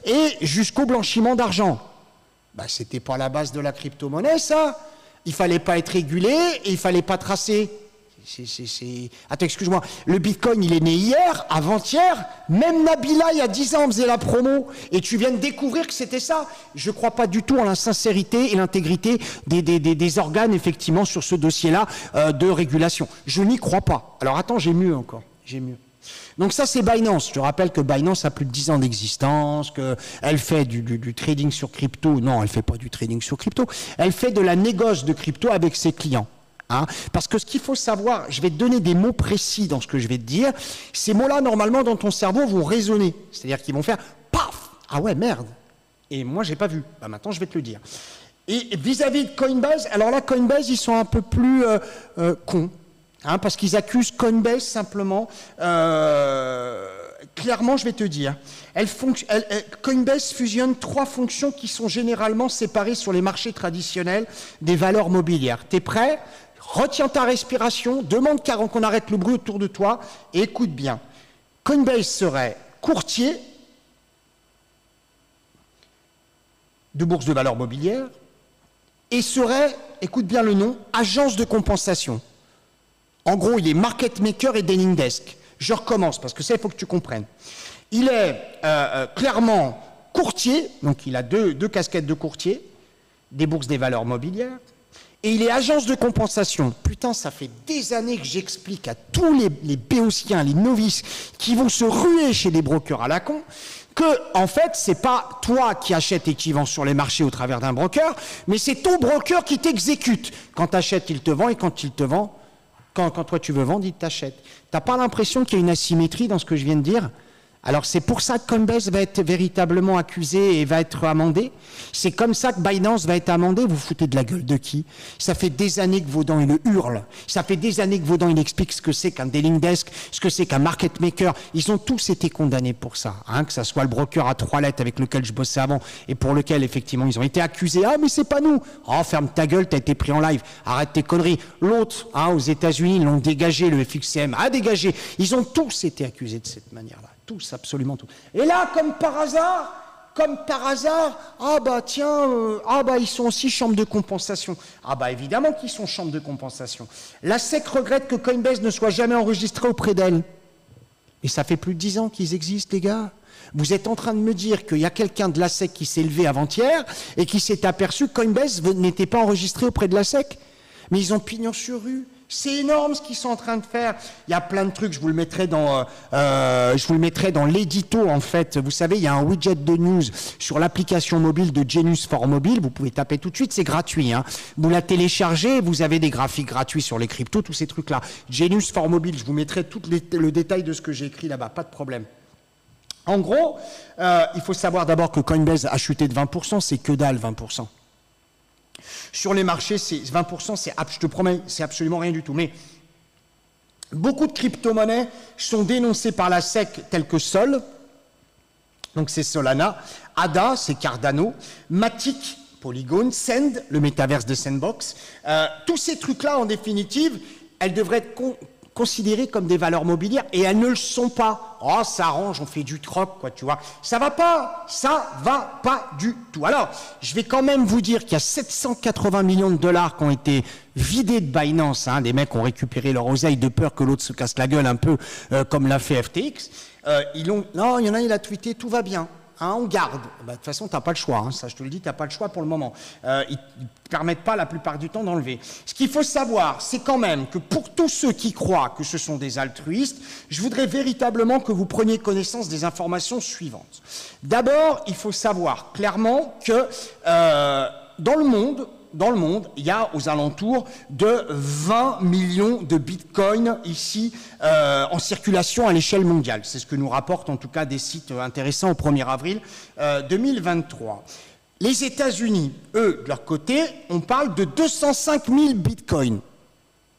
et jusqu'au blanchiment d'argent. Ben, c'était pas la base de la crypto-monnaie, ça. Il fallait pas être régulé et il fallait pas tracer. Attends, excuse-moi, le Bitcoin, il est né hier, avant-hier, même Nabila, il y a 10 ans, faisait la promo, et tu viens de découvrir que c'était ça. Je ne crois pas du tout en la sincérité et l'intégrité des organes, effectivement, sur ce dossier-là de régulation. Je n'y crois pas. Alors attends, j'ai mieux encore, j'ai mieux. Donc ça, c'est Binance. Je te rappelle que Binance a plus de 10 ans d'existence, qu'elle fait du trading sur crypto. Non, elle ne fait pas du trading sur crypto. Elle fait de la négoce de crypto avec ses clients. Hein, parce que ce qu'il faut savoir, je vais te donner des mots précis dans ce que je vais te dire. Ces mots-là, normalement, dans ton cerveau, vont résonner. C'est-à-dire qu'ils vont faire paf. Ah ouais, merde. Et moi, j'ai pas vu. Bah, maintenant, je vais te le dire. Et vis-à-vis de Coinbase, alors là, Coinbase, ils sont un peu plus cons. Hein, parce qu'ils accusent Coinbase simplement. Clairement, je vais te dire. Coinbase fusionne 3 fonctions qui sont généralement séparées sur les marchés traditionnels des valeurs mobilières. T'es prêt ? Retiens ta respiration, demande qu'on arrête le bruit autour de toi et écoute bien. Coinbase serait courtier de bourse de valeurs mobilières et serait, écoute bien le nom, agence de compensation. En gros, il est market maker et dealing desk. Je recommence parce que ça, il faut que tu comprennes. Il est clairement courtier, donc il a deux casquettes de courtier, des bourses des valeurs mobilières, et il est agence de compensation. Putain, ça fait des années que j'explique à tous les béotiens, les novices, qui vont se ruer chez les brokers à la con, que, en fait, c'est pas toi qui achètes et qui vends sur les marchés au travers d'un broker, mais c'est ton broker qui t'exécute. Quand tu achètes, il te vend, et quand il te vend, quand toi tu veux vendre, il t'achète. T'as pas l'impression qu'il y a une asymétrie dans ce que je viens de dire ? Alors c'est pour ça que Coinbase va être véritablement accusé et va être amendé. C'est comme ça que Binance va être amendé. Vous foutez de la gueule de qui? Ça fait des années que Vaudan il le hurle. Ça fait des années que Vaudan il explique ce que c'est qu'un dealing desk, ce que c'est qu'un market maker. Ils ont tous été condamnés pour ça. Hein, que ça soit le broker à 3 lettres avec lequel je bossais avant et pour lequel effectivement ils ont été accusés. Ah mais c'est pas nous. Oh ferme ta gueule, t'as été pris en live. Arrête tes conneries. L'autre, hein, aux États-Unis, ils l'ont dégagé, le FXCM a dégagé. Ils ont tous été accusés de cette manière-là. Tous, absolument tous. Et là, comme par hasard, ah bah tiens, ah bah ils sont aussi chambre de compensation. Ah bah évidemment qu'ils sont chambre de compensation. La SEC regrette que Coinbase ne soit jamais enregistré auprès d'elle. Et ça fait plus de 10 ans qu'ils existent, les gars. Vous êtes en train de me dire qu'il y a quelqu'un de la SEC qui s'est levé avant-hier et qui s'est aperçu que Coinbase n'était pas enregistré auprès de la SEC. Mais ils ont pignon sur rue. C'est énorme ce qu'ils sont en train de faire. Il y a plein de trucs, je vous le mettrai dans l'édito en fait. Vous savez, il y a un widget de news sur l'application mobile de Genius for Mobile. Vous pouvez taper tout de suite, c'est gratuit. Hein. Vous la téléchargez, vous avez des graphiques gratuits sur les cryptos, tous ces trucs-là. Genius for Mobile, je vous mettrai tout le détail de ce que j'ai écrit là-bas, pas de problème. En gros, il faut savoir d'abord que Coinbase a chuté de 20%, c'est que dalle 20%. Sur les marchés, c'est 20%, je te promets, c'est absolument rien du tout. Mais beaucoup de crypto-monnaies sont dénoncées par la SEC telles que Sol, donc c'est Solana, ADA, c'est Cardano, Matic, Polygon, Send, le métaverse de Sandbox. Tous ces trucs-là, en définitive, elles devraient être considérées comme des valeurs mobilières et elles ne le sont pas. Oh, ça arrange, on fait du troc, quoi, tu vois. Ça va pas du tout. Alors, je vais quand même vous dire qu'il y a 780 millions de dollars qui ont été vidés de Binance. Hein, des mecs ont récupéré leur oseille de peur que l'autre se casse la gueule un peu comme l'a fait FTX. Non, il y en a, il a tweeté, tout va bien. Hein, on garde. Bah, de toute façon, tu n'as pas le choix. Hein, ça, je te le dis, tu n'as pas le choix pour le moment. Ils ne permettent pas la plupart du temps d'enlever. Ce qu'il faut savoir, c'est quand même que pour tous ceux qui croient que ce sont des altruistes, je voudrais véritablement que vous preniez connaissance des informations suivantes. D'abord, il faut savoir clairement que dans le monde, dans le monde, il y a aux alentours de 20 millions de bitcoins ici en circulation à l'échelle mondiale. C'est ce que nous rapportent en tout cas des sites intéressants au 1er avril 2023. Les États-Unis, eux, de leur côté, on parle de 205 000 bitcoins.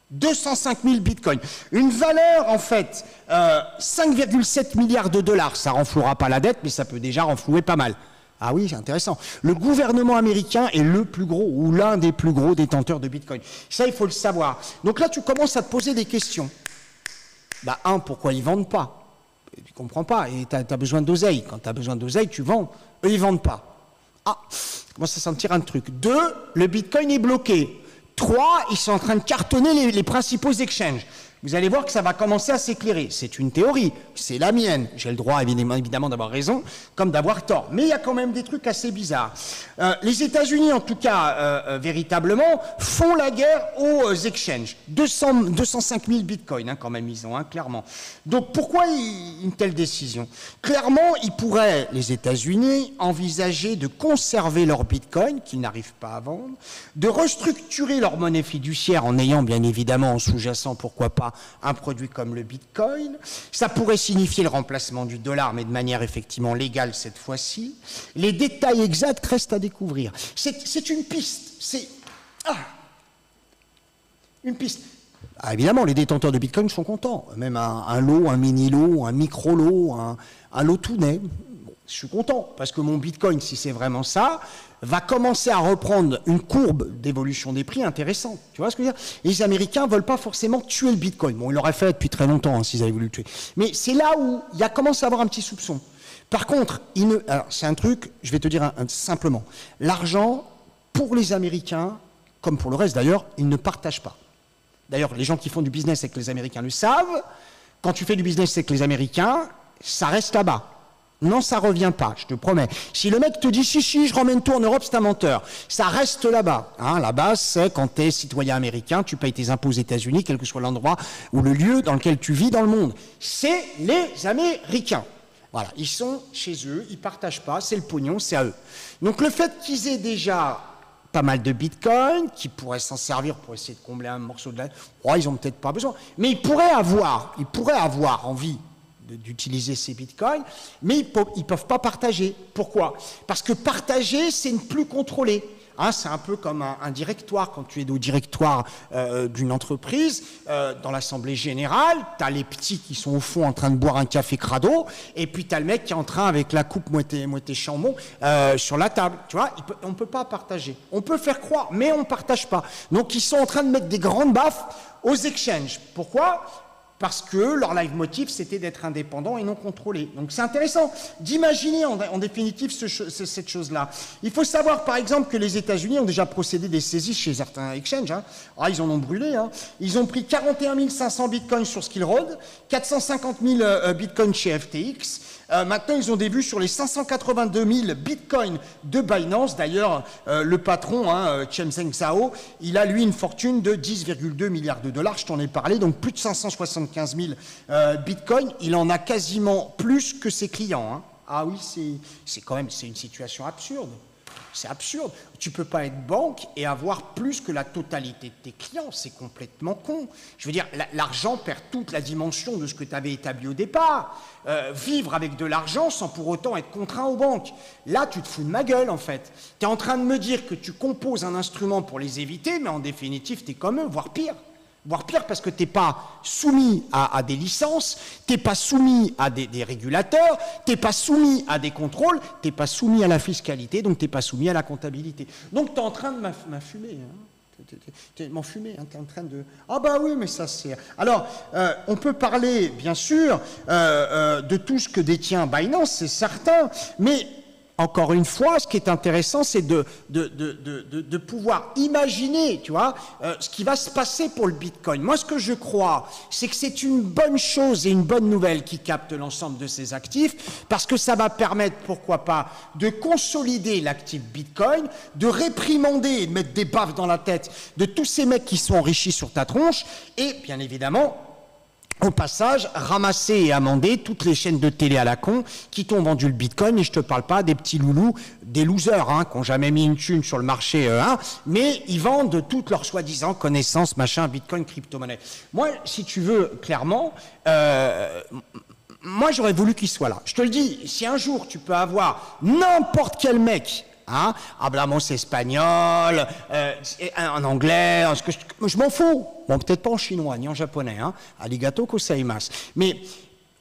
205 000 bitcoins. Une valeur, en fait, 5,7 milliards de dollars. Ça ne renflouera pas la dette, mais ça peut déjà renflouer pas mal. Ah oui, c'est intéressant. Le gouvernement américain est le plus gros ou l'un des plus gros détenteurs de bitcoin. Ça, il faut le savoir. Donc là, tu commences à te poser des questions. Bah, pourquoi ils ne vendent pas? Tu ne comprends pas. Et tu as besoin d'oseille. Quand tu as besoin d'oseille, tu vends. Eux, ils ne vendent pas. Commence à sentir un truc. 2, le bitcoin est bloqué. 3, ils sont en train de cartonner les principaux exchanges. Vous allez voir que ça va commencer à s'éclairer. C'est une théorie, c'est la mienne. J'ai le droit évidemment d'avoir raison, comme d'avoir tort. Mais il y a quand même des trucs assez bizarres. Les États-Unis, en tout cas, véritablement, font la guerre aux exchanges. 205 000 bitcoins, quand même, ils ont, clairement. Donc, pourquoi une telle décision? Clairement, ils pourraient, les États-Unis, envisager de conserver leur bitcoin, qu'ils n'arrivent pas à vendre, de restructurer leur monnaie fiduciaire en ayant, bien évidemment, en sous-jacent, pourquoi pas, un produit comme le bitcoin. Ça pourrait signifier le remplacement du dollar, mais de manière effectivement légale cette fois-ci. Les détails exacts restent à découvrir. C'est une piste. C'est une piste. Évidemment, les détenteurs de bitcoin sont contents. Même un lot, un mini-lot, un micro-lot, un lot tout net. Bon, je suis content, parce que mon bitcoin, si c'est vraiment ça, va commencer à reprendre une courbe d'évolution des prix intéressante. Tu vois ce que je veux dire? Les Américains ne veulent pas forcément tuer le bitcoin. Bon, ils l'auraient fait depuis très longtemps s'ils avaient voulu le tuer. Mais c'est là où il y a commencé à avoir un petit soupçon. Par contre, c'est un truc, je vais te dire simplement. L'argent, pour les Américains, comme pour le reste d'ailleurs, ils ne partagent pas. D'ailleurs, les gens qui font du business avec les Américains le savent. Quand tu fais du business avec les Américains, ça reste là-bas. Non, ça ne revient pas, je te promets. Si le mec te dit « si, je ramène tout en Europe », c'est un menteur. Ça reste là-bas. Là-bas, c'est quand tu es citoyen américain, tu payes tes impôts aux États-Unis, quel que soit l'endroit ou le lieu dans lequel tu vis dans le monde. C'est les Américains. Voilà, ils sont chez eux, ils ne partagent pas, c'est le pognon, c'est à eux. Donc le fait qu'ils aient déjà pas mal de bitcoin, qui pourraient s'en servir pour essayer de combler un morceau de la... ils n'ont peut-être pas besoin, mais ils pourraient avoir envie d'utiliser ces bitcoins, mais ils ne peuvent pas partager. Pourquoi? Parce que partager, c'est ne plus contrôler. C'est un peu comme un directoire. Quand tu es au directoire d'une entreprise, dans l'assemblée générale, tu as les petits qui sont au fond en train de boire un café crado, et puis tu as le mec qui est en train, avec la coupe moitié chambon, sur la table. Tu vois, on ne peut pas partager. On peut faire croire, mais on ne partage pas. Donc ils sont en train de mettre des grandes baffes aux exchanges. Pourquoi? Parce que leur leitmotiv, c'était d'être indépendant et non contrôlé. Donc c'est intéressant d'imaginer en définitive cette chose-là. Il faut savoir par exemple que les États-Unis ont déjà procédé des saisies chez certains exchanges. Ils en ont brûlé. Ils ont pris 41 500 bitcoins sur Silk Road, 450 000 bitcoins chez FTX. Maintenant, ils ont des vues sur les 582 000 bitcoins de Binance. D'ailleurs, le patron, Changpeng Zhao, il a, lui, une fortune de 10,2 milliards de dollars. Je t'en ai parlé, donc plus de 575 000 bitcoins. Il en a quasiment plus que ses clients. Ah oui, c'est une situation absurde. C'est absurde. Tu ne peux pas être banque et avoir plus que la totalité de tes clients. C'est complètement con. Je veux dire, l'argent perd toute la dimension de ce que tu avais établi au départ. Vivre avec de l'argent sans pour autant être contraint aux banques. Là, tu te fous de ma gueule, en fait. Tu es en train de me dire que tu composes un instrument pour les éviter, mais en définitive, tu es comme eux, voire pire. Voire pire parce que tu n'es pas soumis à des licences, tu n'es pas soumis à des régulateurs, tu n'es pas soumis à des contrôles, tu n'es pas soumis à la fiscalité, donc tu n'es pas soumis à la comptabilité. Donc tu es en train de m'affumer. Tu es en train de... Ah bah oui, mais ça c'est... Alors, on peut parler, bien sûr, de tout ce que détient Binance, c'est certain, mais... Encore une fois, ce qui est intéressant, c'est de pouvoir imaginer, tu vois, ce qui va se passer pour le Bitcoin. Moi, ce que je crois, c'est que c'est une bonne chose et une bonne nouvelle qui capte l'ensemble de ces actifs, parce que ça va permettre, pourquoi pas, de consolider l'actif Bitcoin, de réprimander et de mettre des baffes dans la tête de tous ces mecs qui sont enrichis sur ta tronche, et bien évidemment, au passage, ramasser et amender toutes les chaînes de télé à la con qui t'ont vendu le bitcoin, et je te parle pas des petits loulous, des losers, hein, qui n'ont jamais mis une thune sur le marché, mais ils vendent toutes leurs soi-disant connaissances, machin, bitcoin, crypto-monnaie. Moi, si tu veux, clairement, moi j'aurais voulu qu'il soit là. Je te le dis, si un jour tu peux avoir n'importe quel mec, hein, hablamos espagnol, en anglais, je m'en fous. Bon, peut-être pas en chinois ni en japonais, hein. Arigato gozaimasu. Mais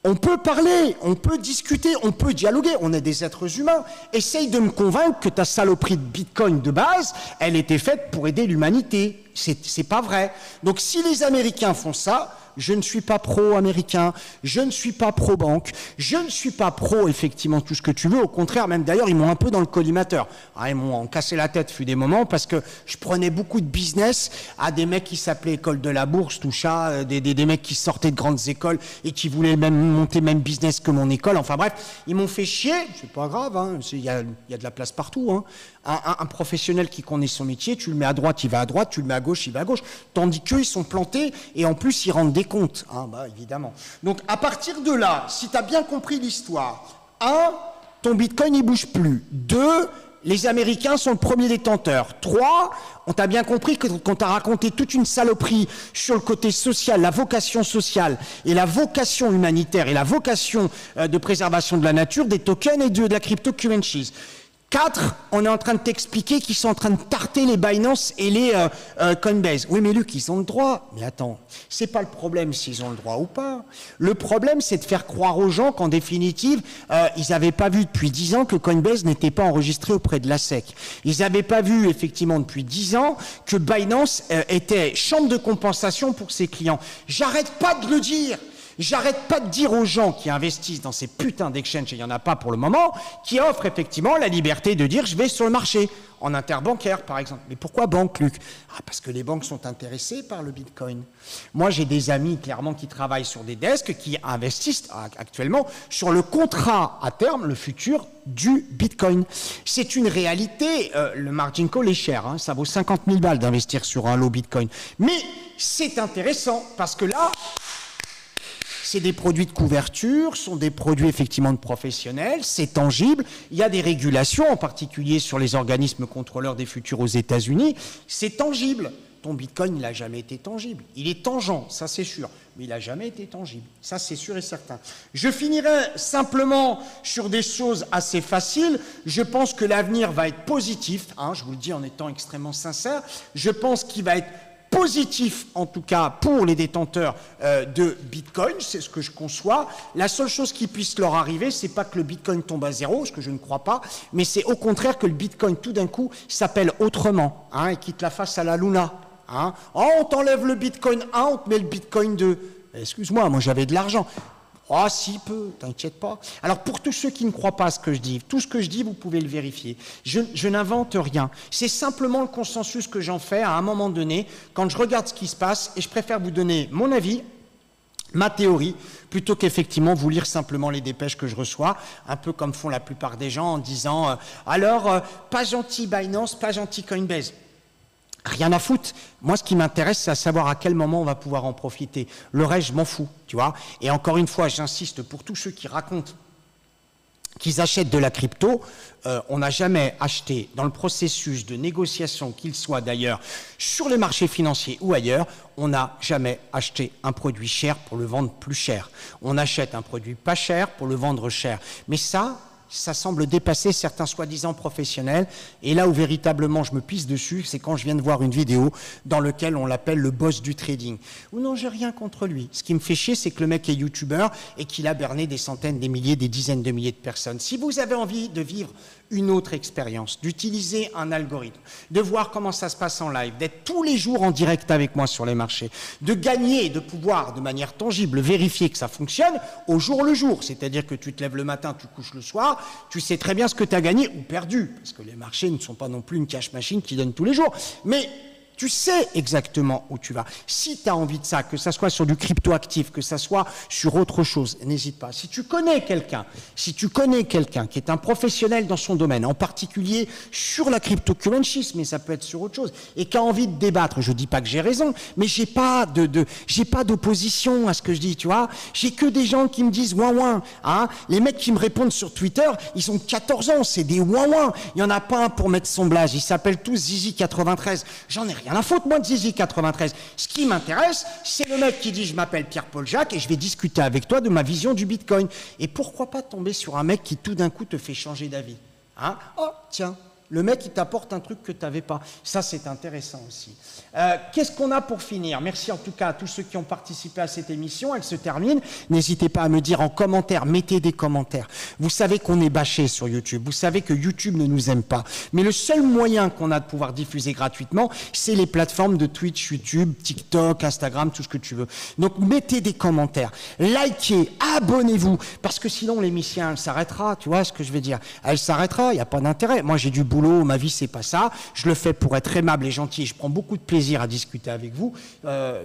on peut parler, on peut discuter, on peut dialoguer. On est des êtres humains. Essaye de me convaincre que ta saloperie de bitcoin de base, elle était faite pour aider l'humanité. C'est pas vrai. Donc si les Américains font ça, je ne suis pas pro-américain, je ne suis pas pro-banque, je ne suis pas pro, effectivement, tout ce que tu veux. Au contraire, même d'ailleurs, ils m'ont un peu dans le collimateur. Ils m'ont cassé la tête, fut des moments, parce que je prenais beaucoup de business à des mecs qui s'appelaient École de la Bourse, tout ça, des mecs qui sortaient de grandes écoles et qui voulaient même monter même business que mon école. Enfin bref, ils m'ont fait chier. C'est pas grave, hein. Il y a de la place partout, hein. Un professionnel qui connaît son métier, tu le mets à droite, il va à droite, tu le mets à gauche, il va à gauche. Tandis qu'eux, ils sont plantés et en plus, ils rendent des comptes. Hein, bah, évidemment. Donc, à partir de là, si tu as bien compris l'histoire, 1, ton bitcoin, il bouge plus. 2, les Américains sont le premier détenteur. 3, on t'a bien compris que quand t'a raconté toute une saloperie sur le côté social, la vocation sociale et la vocation humanitaire et la vocation de préservation de la nature, des tokens et de la cryptocurrencies. 4, on est en train de t'expliquer qu'ils sont en train de tarter les Binance et les Coinbase. Oui, mais Luc, ils ont le droit. Mais attends, c'est pas le problème s'ils ont le droit ou pas. Le problème, c'est de faire croire aux gens qu'en définitive, ils n'avaient pas vu depuis 10 ans que Coinbase n'était pas enregistré auprès de la SEC. Ils n'avaient pas vu, effectivement, depuis 10 ans que Binance était chambre de compensation pour ses clients. J'arrête pas de le dire. J'arrête pas de dire aux gens qui investissent dans ces putains d'exchanges, et il n'y en a pas pour le moment, qui offrent effectivement la liberté de dire je vais sur le marché, en interbancaire par exemple. Mais pourquoi banque, Luc? Parce que les banques sont intéressées par le bitcoin. Moi j'ai des amis clairement qui travaillent sur des desks, qui investissent actuellement sur le contrat à terme, le futur du bitcoin. C'est une réalité, le margin call est cher, hein, ça vaut 50 000 balles d'investir sur un lot bitcoin. Mais c'est intéressant parce que là, c'est des produits de couverture, sont des produits effectivement de professionnels, c'est tangible. Il y a des régulations, en particulier sur les organismes contrôleurs des futurs aux États-Unis. C'est tangible. Ton bitcoin, il n'a jamais été tangible. Il est tangent, ça c'est sûr, mais il n'a jamais été tangible. Ça c'est sûr et certain. Je finirai simplement sur des choses assez faciles. Je pense que l'avenir va être positif, hein, je vous le dis en étant extrêmement sincère. Je pense qu'il va être positif, en tout cas, pour les détenteurs de Bitcoin, c'est ce que je conçois. La seule chose qui puisse leur arriver, c'est pas que le Bitcoin tombe à zéro, ce que je ne crois pas, mais c'est au contraire que le Bitcoin, tout d'un coup, s'appelle autrement, hein, et quitte la face à la Luna. Hein. Oh, on t'enlève le Bitcoin 1, on te met le Bitcoin 2. Excuse-moi, moi j'avais de l'argent. Oh, si peu, t'inquiète pas. Alors, pour tous ceux qui ne croient pas à ce que je dis, tout ce que je dis, vous pouvez le vérifier. Je n'invente rien. C'est simplement le consensus que j'en fais à un moment donné, quand je regarde ce qui se passe, et je préfère vous donner mon avis, ma théorie, plutôt qu'effectivement vous lire simplement les dépêches que je reçois, un peu comme font la plupart des gens en disant pas gentil Binance, pas gentil Coinbase. Rien à foutre. Moi, ce qui m'intéresse, c'est à savoir à quel moment on va pouvoir en profiter. Le reste, je m'en fous, tu vois. Et encore une fois, j'insiste pour tous ceux qui racontent qu'ils achètent de la crypto, on n'a jamais acheté dans le processus de négociation, qu'il soit d'ailleurs sur les marchés financiers ou ailleurs, on n'a jamais acheté un produit cher pour le vendre plus cher. On achète un produit pas cher pour le vendre cher. Mais ça semble dépasser certains soi-disant professionnels. Et là où véritablement je me pisse dessus, c'est quand je viens de voir une vidéo dans laquelle on l'appelle le boss du trading. Ou non, j'ai rien contre lui. Ce qui me fait chier, c'est que le mec est youtubeur et qu'il a berné des centaines, des milliers, des dizaines de milliers de personnes. Si vous avez envie de vivre une autre expérience, d'utiliser un algorithme, de voir comment ça se passe en live, d'être tous les jours en direct avec moi sur les marchés, de gagner, de pouvoir de manière tangible vérifier que ça fonctionne au jour le jour, c'est-à-dire que tu te lèves le matin, tu couches le soir, tu sais très bien ce que tu as gagné ou perdu, parce que les marchés ne sont pas non plus une cash machine qui donne tous les jours, mais Tu sais exactement où tu vas. Si tu as envie de ça, que ça soit sur du cryptoactif, que ça soit sur autre chose, n'hésite pas. Si tu connais quelqu'un qui est un professionnel dans son domaine, en particulier sur la cryptocurrency, mais ça peut être sur autre chose, et qui a envie de débattre, je dis pas que j'ai raison, mais j'ai pas d'opposition à ce que je dis, tu vois. J'ai que des gens qui me disent ouin, hein. Les mecs qui me répondent sur Twitter, ils ont 14 ans, c'est des ouin. Il y en a pas un pour mettre son blaze, ils s'appellent tous Zizi93. J'en ai rien à foutre, moi, de Zizi93. Ce qui m'intéresse, c'est le mec qui dit « Je m'appelle Pierre-Paul Jacques et je vais discuter avec toi de ma vision du Bitcoin. » Et pourquoi pas tomber sur un mec qui, tout d'un coup, te fait changer d'avis, hein? Oh, tiens, le mec, il t'apporte un truc que tu n'avais pas. Ça, c'est intéressant aussi. Qu'est-ce qu'on a pour finir? Merci en tout cas à tous ceux qui ont participé à cette émission. Elle se termine. N'hésitez pas à me dire en commentaire, mettez des commentaires. Vous savez qu'on est bâché sur YouTube. Vous savez que YouTube ne nous aime pas. Mais le seul moyen qu'on a de pouvoir diffuser gratuitement, c'est les plateformes de Twitch, YouTube, TikTok, Instagram, tout ce que tu veux. Donc, mettez des commentaires. Likez, abonnez-vous. Parce que sinon, l'émission, elle s'arrêtera. Tu vois ce que je veux dire? Elle s'arrêtera. Il n'y a pas d'intérêt. Moi, j'ai du boulot. Ma vie, c'est pas ça. Je le fais pour être aimable et gentil. Je prends beaucoup de plaisir à discuter avec vous.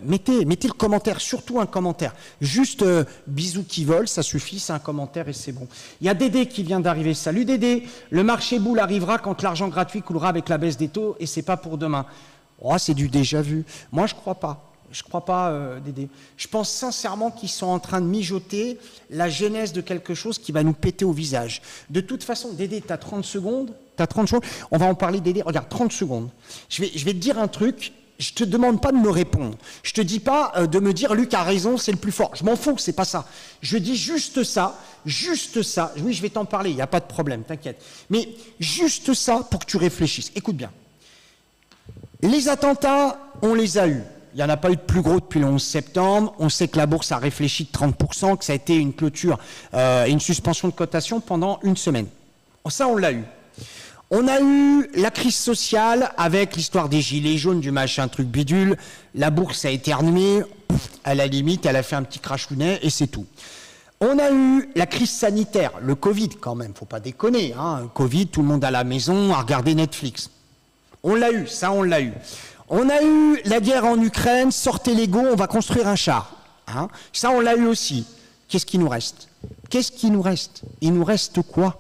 Mettez le commentaire, surtout un commentaire. Juste bisous qui volent, ça suffit, c'est un commentaire et c'est bon. Il y a Dédé qui vient d'arriver. Salut Dédé, le marché boule arrivera quand l'argent gratuit coulera avec la baisse des taux et c'est pas pour demain. Oh, c'est du déjà vu. Moi, je crois pas. Je crois pas, Dédé. Je pense sincèrement qu'ils sont en train de mijoter la genèse de quelque chose qui va nous péter au visage. De toute façon, Dédé, tu as 30 secondes. Tu as 30 secondes. On va en parler, Dédé. Regarde, 30 secondes. Je vais te dire un truc. Je te demande pas de me répondre. Je te dis pas de me dire Luc a raison, c'est le plus fort. Je m'en fous, c'est pas ça. Je dis juste ça. Oui, je vais t'en parler, il n'y a pas de problème, t'inquiète. Mais juste ça pour que tu réfléchisses. Écoute bien. Les attentats, on les a eus. Il n'y en a pas eu de plus gros depuis le 11 septembre. On sait que la bourse a réfléchi de 30%, que ça a été une clôture, une suspension de cotation pendant une semaine. Ça, on l'a eu. On a eu la crise sociale avec l'histoire des gilets jaunes, du machin, truc bidule. La bourse a éternué. À la limite, elle a fait un petit crachounet et c'est tout. On a eu la crise sanitaire, le Covid quand même, faut pas déconner. Hein. Covid, tout le monde à la maison, à regarder Netflix. On l'a eu, ça on l'a eu. On a eu la guerre en Ukraine, sortez Lego, on va construire un char. Hein. Ça on l'a eu aussi. Qu'est-ce qui nous reste? Qu'est-ce qui nous reste? Il nous reste quoi?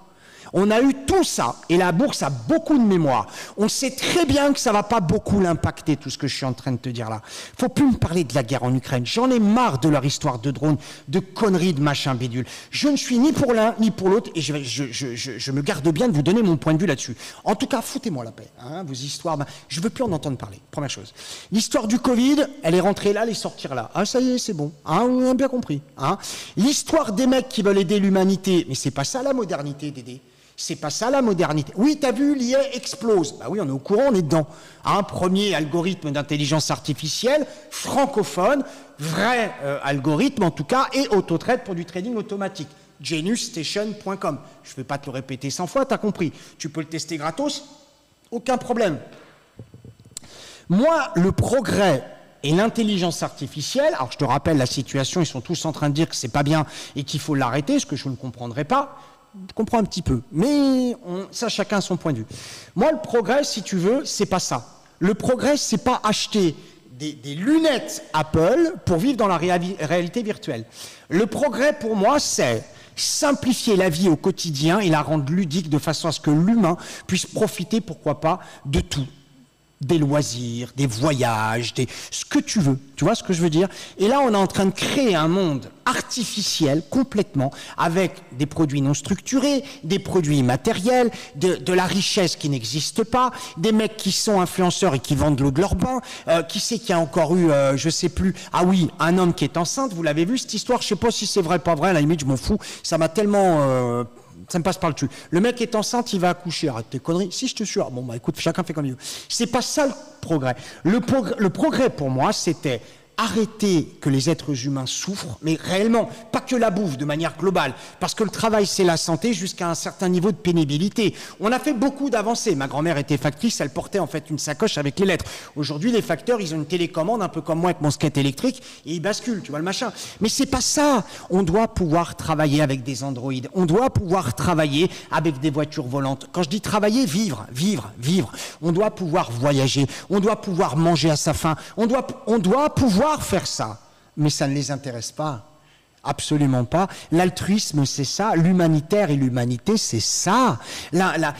On a eu tout ça, et la bourse a beaucoup de mémoire. On sait très bien que ça ne va pas beaucoup l'impacter, tout ce que je suis en train de te dire là. Faut plus me parler de la guerre en Ukraine. J'en ai marre de leur histoire de drone, de conneries, de machin bidule. Je ne suis ni pour l'un, ni pour l'autre, et je me garde bien de vous donner mon point de vue là-dessus. En tout cas, foutez-moi la paix. Hein, vos histoires, je ne veux plus en entendre parler, première chose. L'histoire du Covid, elle est rentrée là, elle est sortie là. Ah, ça y est, c'est bon. Hein, on a bien compris. Hein. L'histoire des mecs qui veulent aider l'humanité, mais c'est pas ça la modernité, Dédé. C'est pas ça la modernité. Oui, t'as vu, l'IA explose. Bah oui, on est au courant, on est dedans. Un premier algorithme d'intelligence artificielle, francophone, vrai algorithme en tout cas, et autotrade pour du trading automatique. GeniusStation.com. Je ne vais pas te le répéter 100 fois, t'as compris. Tu peux le tester gratos, aucun problème. Moi, le progrès et l'intelligence artificielle, alors je te rappelle la situation, ils sont tous en train de dire que c'est pas bien et qu'il faut l'arrêter, ce que je ne comprendrai pas. Je comprends un petit peu, mais ça, chacun a son point de vue. Moi, le progrès, si tu veux, c'est pas ça. Le progrès, c'est pas acheter des lunettes Apple pour vivre dans la réalité virtuelle. Le progrès, pour moi, c'est simplifier la vie au quotidien et la rendre ludique de façon à ce que l'humain puisse profiter, pourquoi pas, de tout. Des loisirs, des voyages, ce que tu veux. Tu vois ce que je veux dire? Et là, on est en train de créer un monde artificiel complètement avec des produits non structurés, des produits immatériels, de la richesse qui n'existe pas, des mecs qui sont influenceurs et qui vendent l'eau de leur bain. Qui c'est qu'il y a encore eu, je sais plus, ah oui, un homme qui est enceinte, vous l'avez vu cette histoire? Je sais pas si c'est vrai ou pas vrai, à la limite, je m'en fous. Ça m'a tellement... ça me passe par le dessus. Le mec est enceinte, il va accoucher. Arrête tes conneries. Si, je te suis. Bon, bah écoute, chacun fait comme il veut. C'est pas ça le progrès. Le progrès pour moi, c'était arrêter que les êtres humains souffrent, mais réellement, pas que la bouffe, de manière globale, parce que le travail, c'est la santé jusqu'à un certain niveau de pénibilité. On a fait beaucoup d'avancées. Ma grand-mère était factrice, elle portait en fait une sacoche avec les lettres. Aujourd'hui, les facteurs, ils ont une télécommande, un peu comme moi avec mon skate électrique, et ils basculent, tu vois le machin. Mais c'est pas ça. On doit pouvoir travailler avec des androïdes. On doit pouvoir travailler avec des voitures volantes. Quand je dis travailler, vivre. On doit pouvoir voyager. On doit pouvoir manger à sa faim. On doit pouvoir faire ça, mais ça ne les intéresse pas, absolument pas. L'altruisme, c'est ça, l'humanitaire et l'humanité, c'est ça.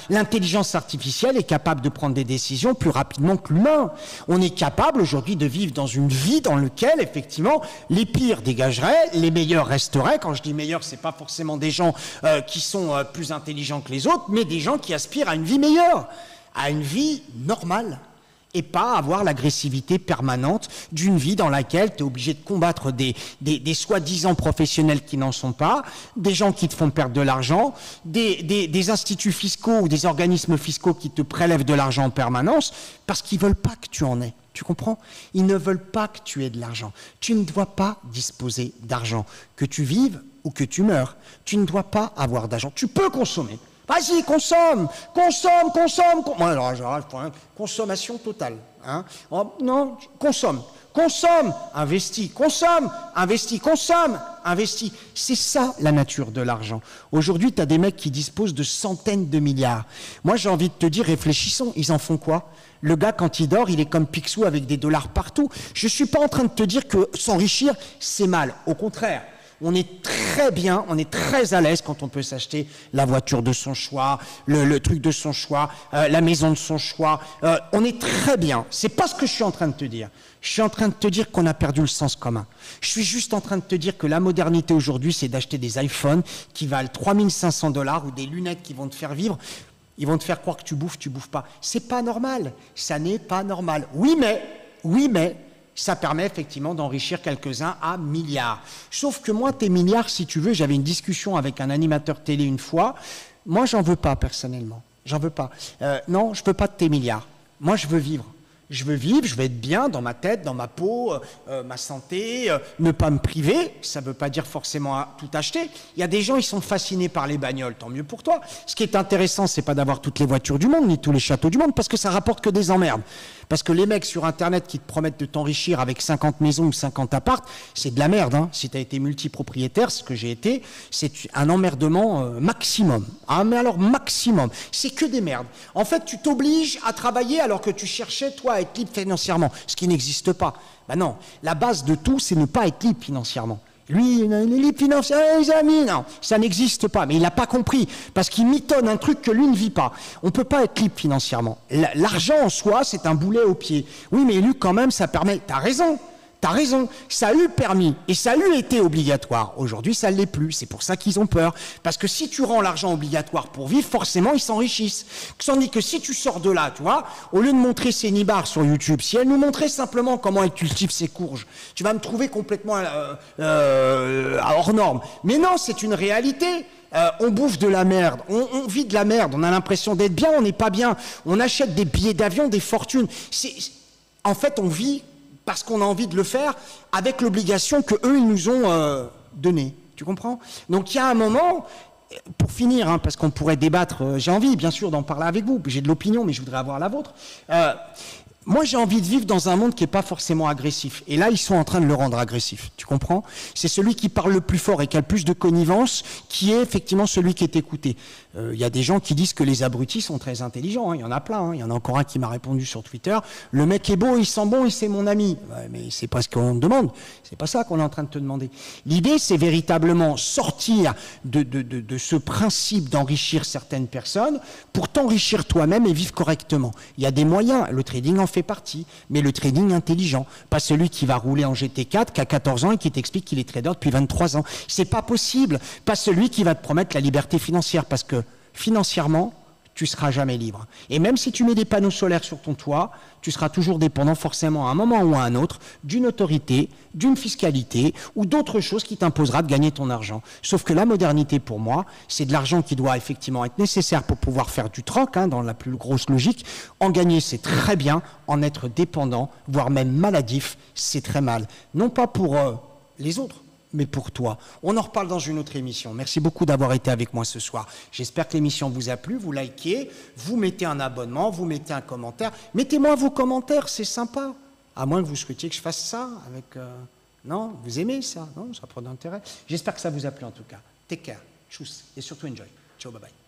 L'intelligence artificielle est capable de prendre des décisions plus rapidement que l'humain. On est capable aujourd'hui de vivre dans une vie dans laquelle, effectivement, les pires dégageraient, les meilleurs resteraient. Quand je dis meilleurs, c'est pas forcément des gens qui sont plus intelligents que les autres, mais des gens qui aspirent à une vie meilleure, à une vie normale. Et pas avoir l'agressivité permanente d'une vie dans laquelle tu es obligé de combattre des soi-disant professionnels qui n'en sont pas, des gens qui te font perdre de l'argent, des instituts fiscaux ou des organismes fiscaux qui te prélèvent de l'argent en permanence parce qu'ils ne veulent pas que tu en aies. Tu comprends? Ils ne veulent pas que tu aies de l'argent. Tu ne dois pas disposer d'argent. Que tu vives ou que tu meurs, tu ne dois pas avoir d'argent. Tu peux consommer. Vas-y, consomme. Alors, consommation totale. Hein. Oh, non, consomme. Investis. C'est ça la nature de l'argent. Aujourd'hui, tu as des mecs qui disposent de centaines de milliards. Moi, j'ai envie de te dire, réfléchissons, ils en font quoi? Le gars, quand il dort, il est comme Picsou avec des dollars partout. Je ne suis pas en train de te dire que s'enrichir, c'est mal. Au contraire. On est très bien, on est très à l'aise quand on peut s'acheter la voiture de son choix, le truc de son choix, la maison de son choix. On est très bien. C'est pas ce que je suis en train de te dire. Je suis en train de te dire qu'on a perdu le sens commun. Je suis juste en train de te dire que la modernité aujourd'hui, c'est d'acheter des iPhones qui valent 3500 $ ou des lunettes qui vont te faire vivre. Ils vont te faire croire que tu bouffes pas. C'est pas normal. Ça n'est pas normal. Oui, mais... ça permet effectivement d'enrichir quelques-uns à milliards. Sauf que moi, tes milliards, si tu veux, j'avais une discussion avec un animateur télé une fois, moi, j'en veux pas personnellement. J'en veux pas. Non, je veux pas de tes milliards. Moi, je veux vivre. Je veux vivre, je veux être bien dans ma tête, dans ma peau, ma santé, ne pas me priver. Ça ne veut pas dire forcément tout acheter. Il y a des gens, ils sont fascinés par les bagnoles, tant mieux pour toi. Ce qui est intéressant, c'est pas d'avoir toutes les voitures du monde, ni tous les châteaux du monde, parce que ça rapporte que des emmerdes. Parce que les mecs sur Internet qui te promettent de t'enrichir avec 50 maisons ou 50 appartes, c'est de la merde. Hein. Si tu as été multipropriétaire, ce que j'ai été, c'est un emmerdement maximum. Ah, mais alors maximum. C'est que des merdes. En fait, tu t'obliges à travailler alors que tu cherchais, toi, à être libre financièrement, ce qui n'existe pas. Ben non, la base de tout, c'est ne pas être libre financièrement. Lui, il est libre financièrement, les amis, non, ça n'existe pas. Mais il n'a pas compris, parce qu'il mitonne un truc que lui ne vit pas. On ne peut pas être libre financièrement. L'argent en soi, c'est un boulet au pied. Oui, mais lui, quand même, ça permet... T'as raison. Ça a eu permis et ça a eu été obligatoire. Aujourd'hui, ça ne l'est plus. C'est pour ça qu'ils ont peur. Parce que si tu rends l'argent obligatoire pour vivre, forcément, ils s'enrichissent. Tandis que si tu sors de là, tu vois, au lieu de montrer ses nibards sur YouTube, si elle nous montrait simplement comment elle cultive ses courges, tu vas me trouver complètement hors norme. Mais non, c'est une réalité. On bouffe de la merde, on vit de la merde, on a l'impression d'être bien, on n'est pas bien. On achète des billets d'avion, des fortunes. En fait, on vit... parce qu'on a envie de le faire avec l'obligation qu'eux, ils nous ont donnée. Tu comprends? Donc il y a un moment, pour finir, hein, parce qu'on pourrait débattre, j'ai envie bien sûr d'en parler avec vous, j'ai de l'opinion, mais je voudrais avoir la vôtre. Moi, j'ai envie de vivre dans un monde qui n'est pas forcément agressif. Et là, ils sont en train de le rendre agressif. Tu comprends? C'est celui qui parle le plus fort et qui a le plus de connivence qui est effectivement celui qui est écouté. Il y a des gens qui disent que les abrutis sont très intelligents. Hein. Il y en a plein. Hein. Il y en a encore un qui m'a répondu sur Twitter. Le mec est beau, il sent bon et c'est mon ami. Ouais, mais c'est pas ce qu'on demande. C'est pas ça qu'on est en train de te demander. L'idée, c'est véritablement sortir de ce principe d'enrichir certaines personnes pour t'enrichir toi-même et vivre correctement. Il y a des moyens. Le trading en fait partie, mais le trading intelligent, pas celui qui va rouler en GT4 qui a 14 ans et qui t'explique qu'il est trader depuis 23 ans. C'est pas possible. Pas celui qui va te promettre la liberté financière, parce que financièrement, tu seras jamais libre. Et même si tu mets des panneaux solaires sur ton toit, tu seras toujours dépendant forcément à un moment ou à un autre d'une autorité, d'une fiscalité ou d'autres choses qui t'imposera de gagner ton argent. Sauf que la modernité, pour moi, c'est de l'argent qui doit effectivement être nécessaire pour pouvoir faire du troc, hein, dans la plus grosse logique. En gagner, c'est très bien. En être dépendant, voire même maladif, c'est très mal. Non pas pour les autres, mais pour toi. On en reparle dans une autre émission. Merci beaucoup d'avoir été avec moi ce soir. J'espère que l'émission vous a plu. Vous likez, vous mettez un abonnement, vous mettez un commentaire. Mettez-moi vos commentaires, c'est sympa. À moins que vous souhaitiez que je fasse ça avec... Non, vous aimez ça? Non, ça prend d'intérêt. J'espère que ça vous a plu en tout cas. Take care, tchuss, et surtout enjoy. Ciao, bye bye.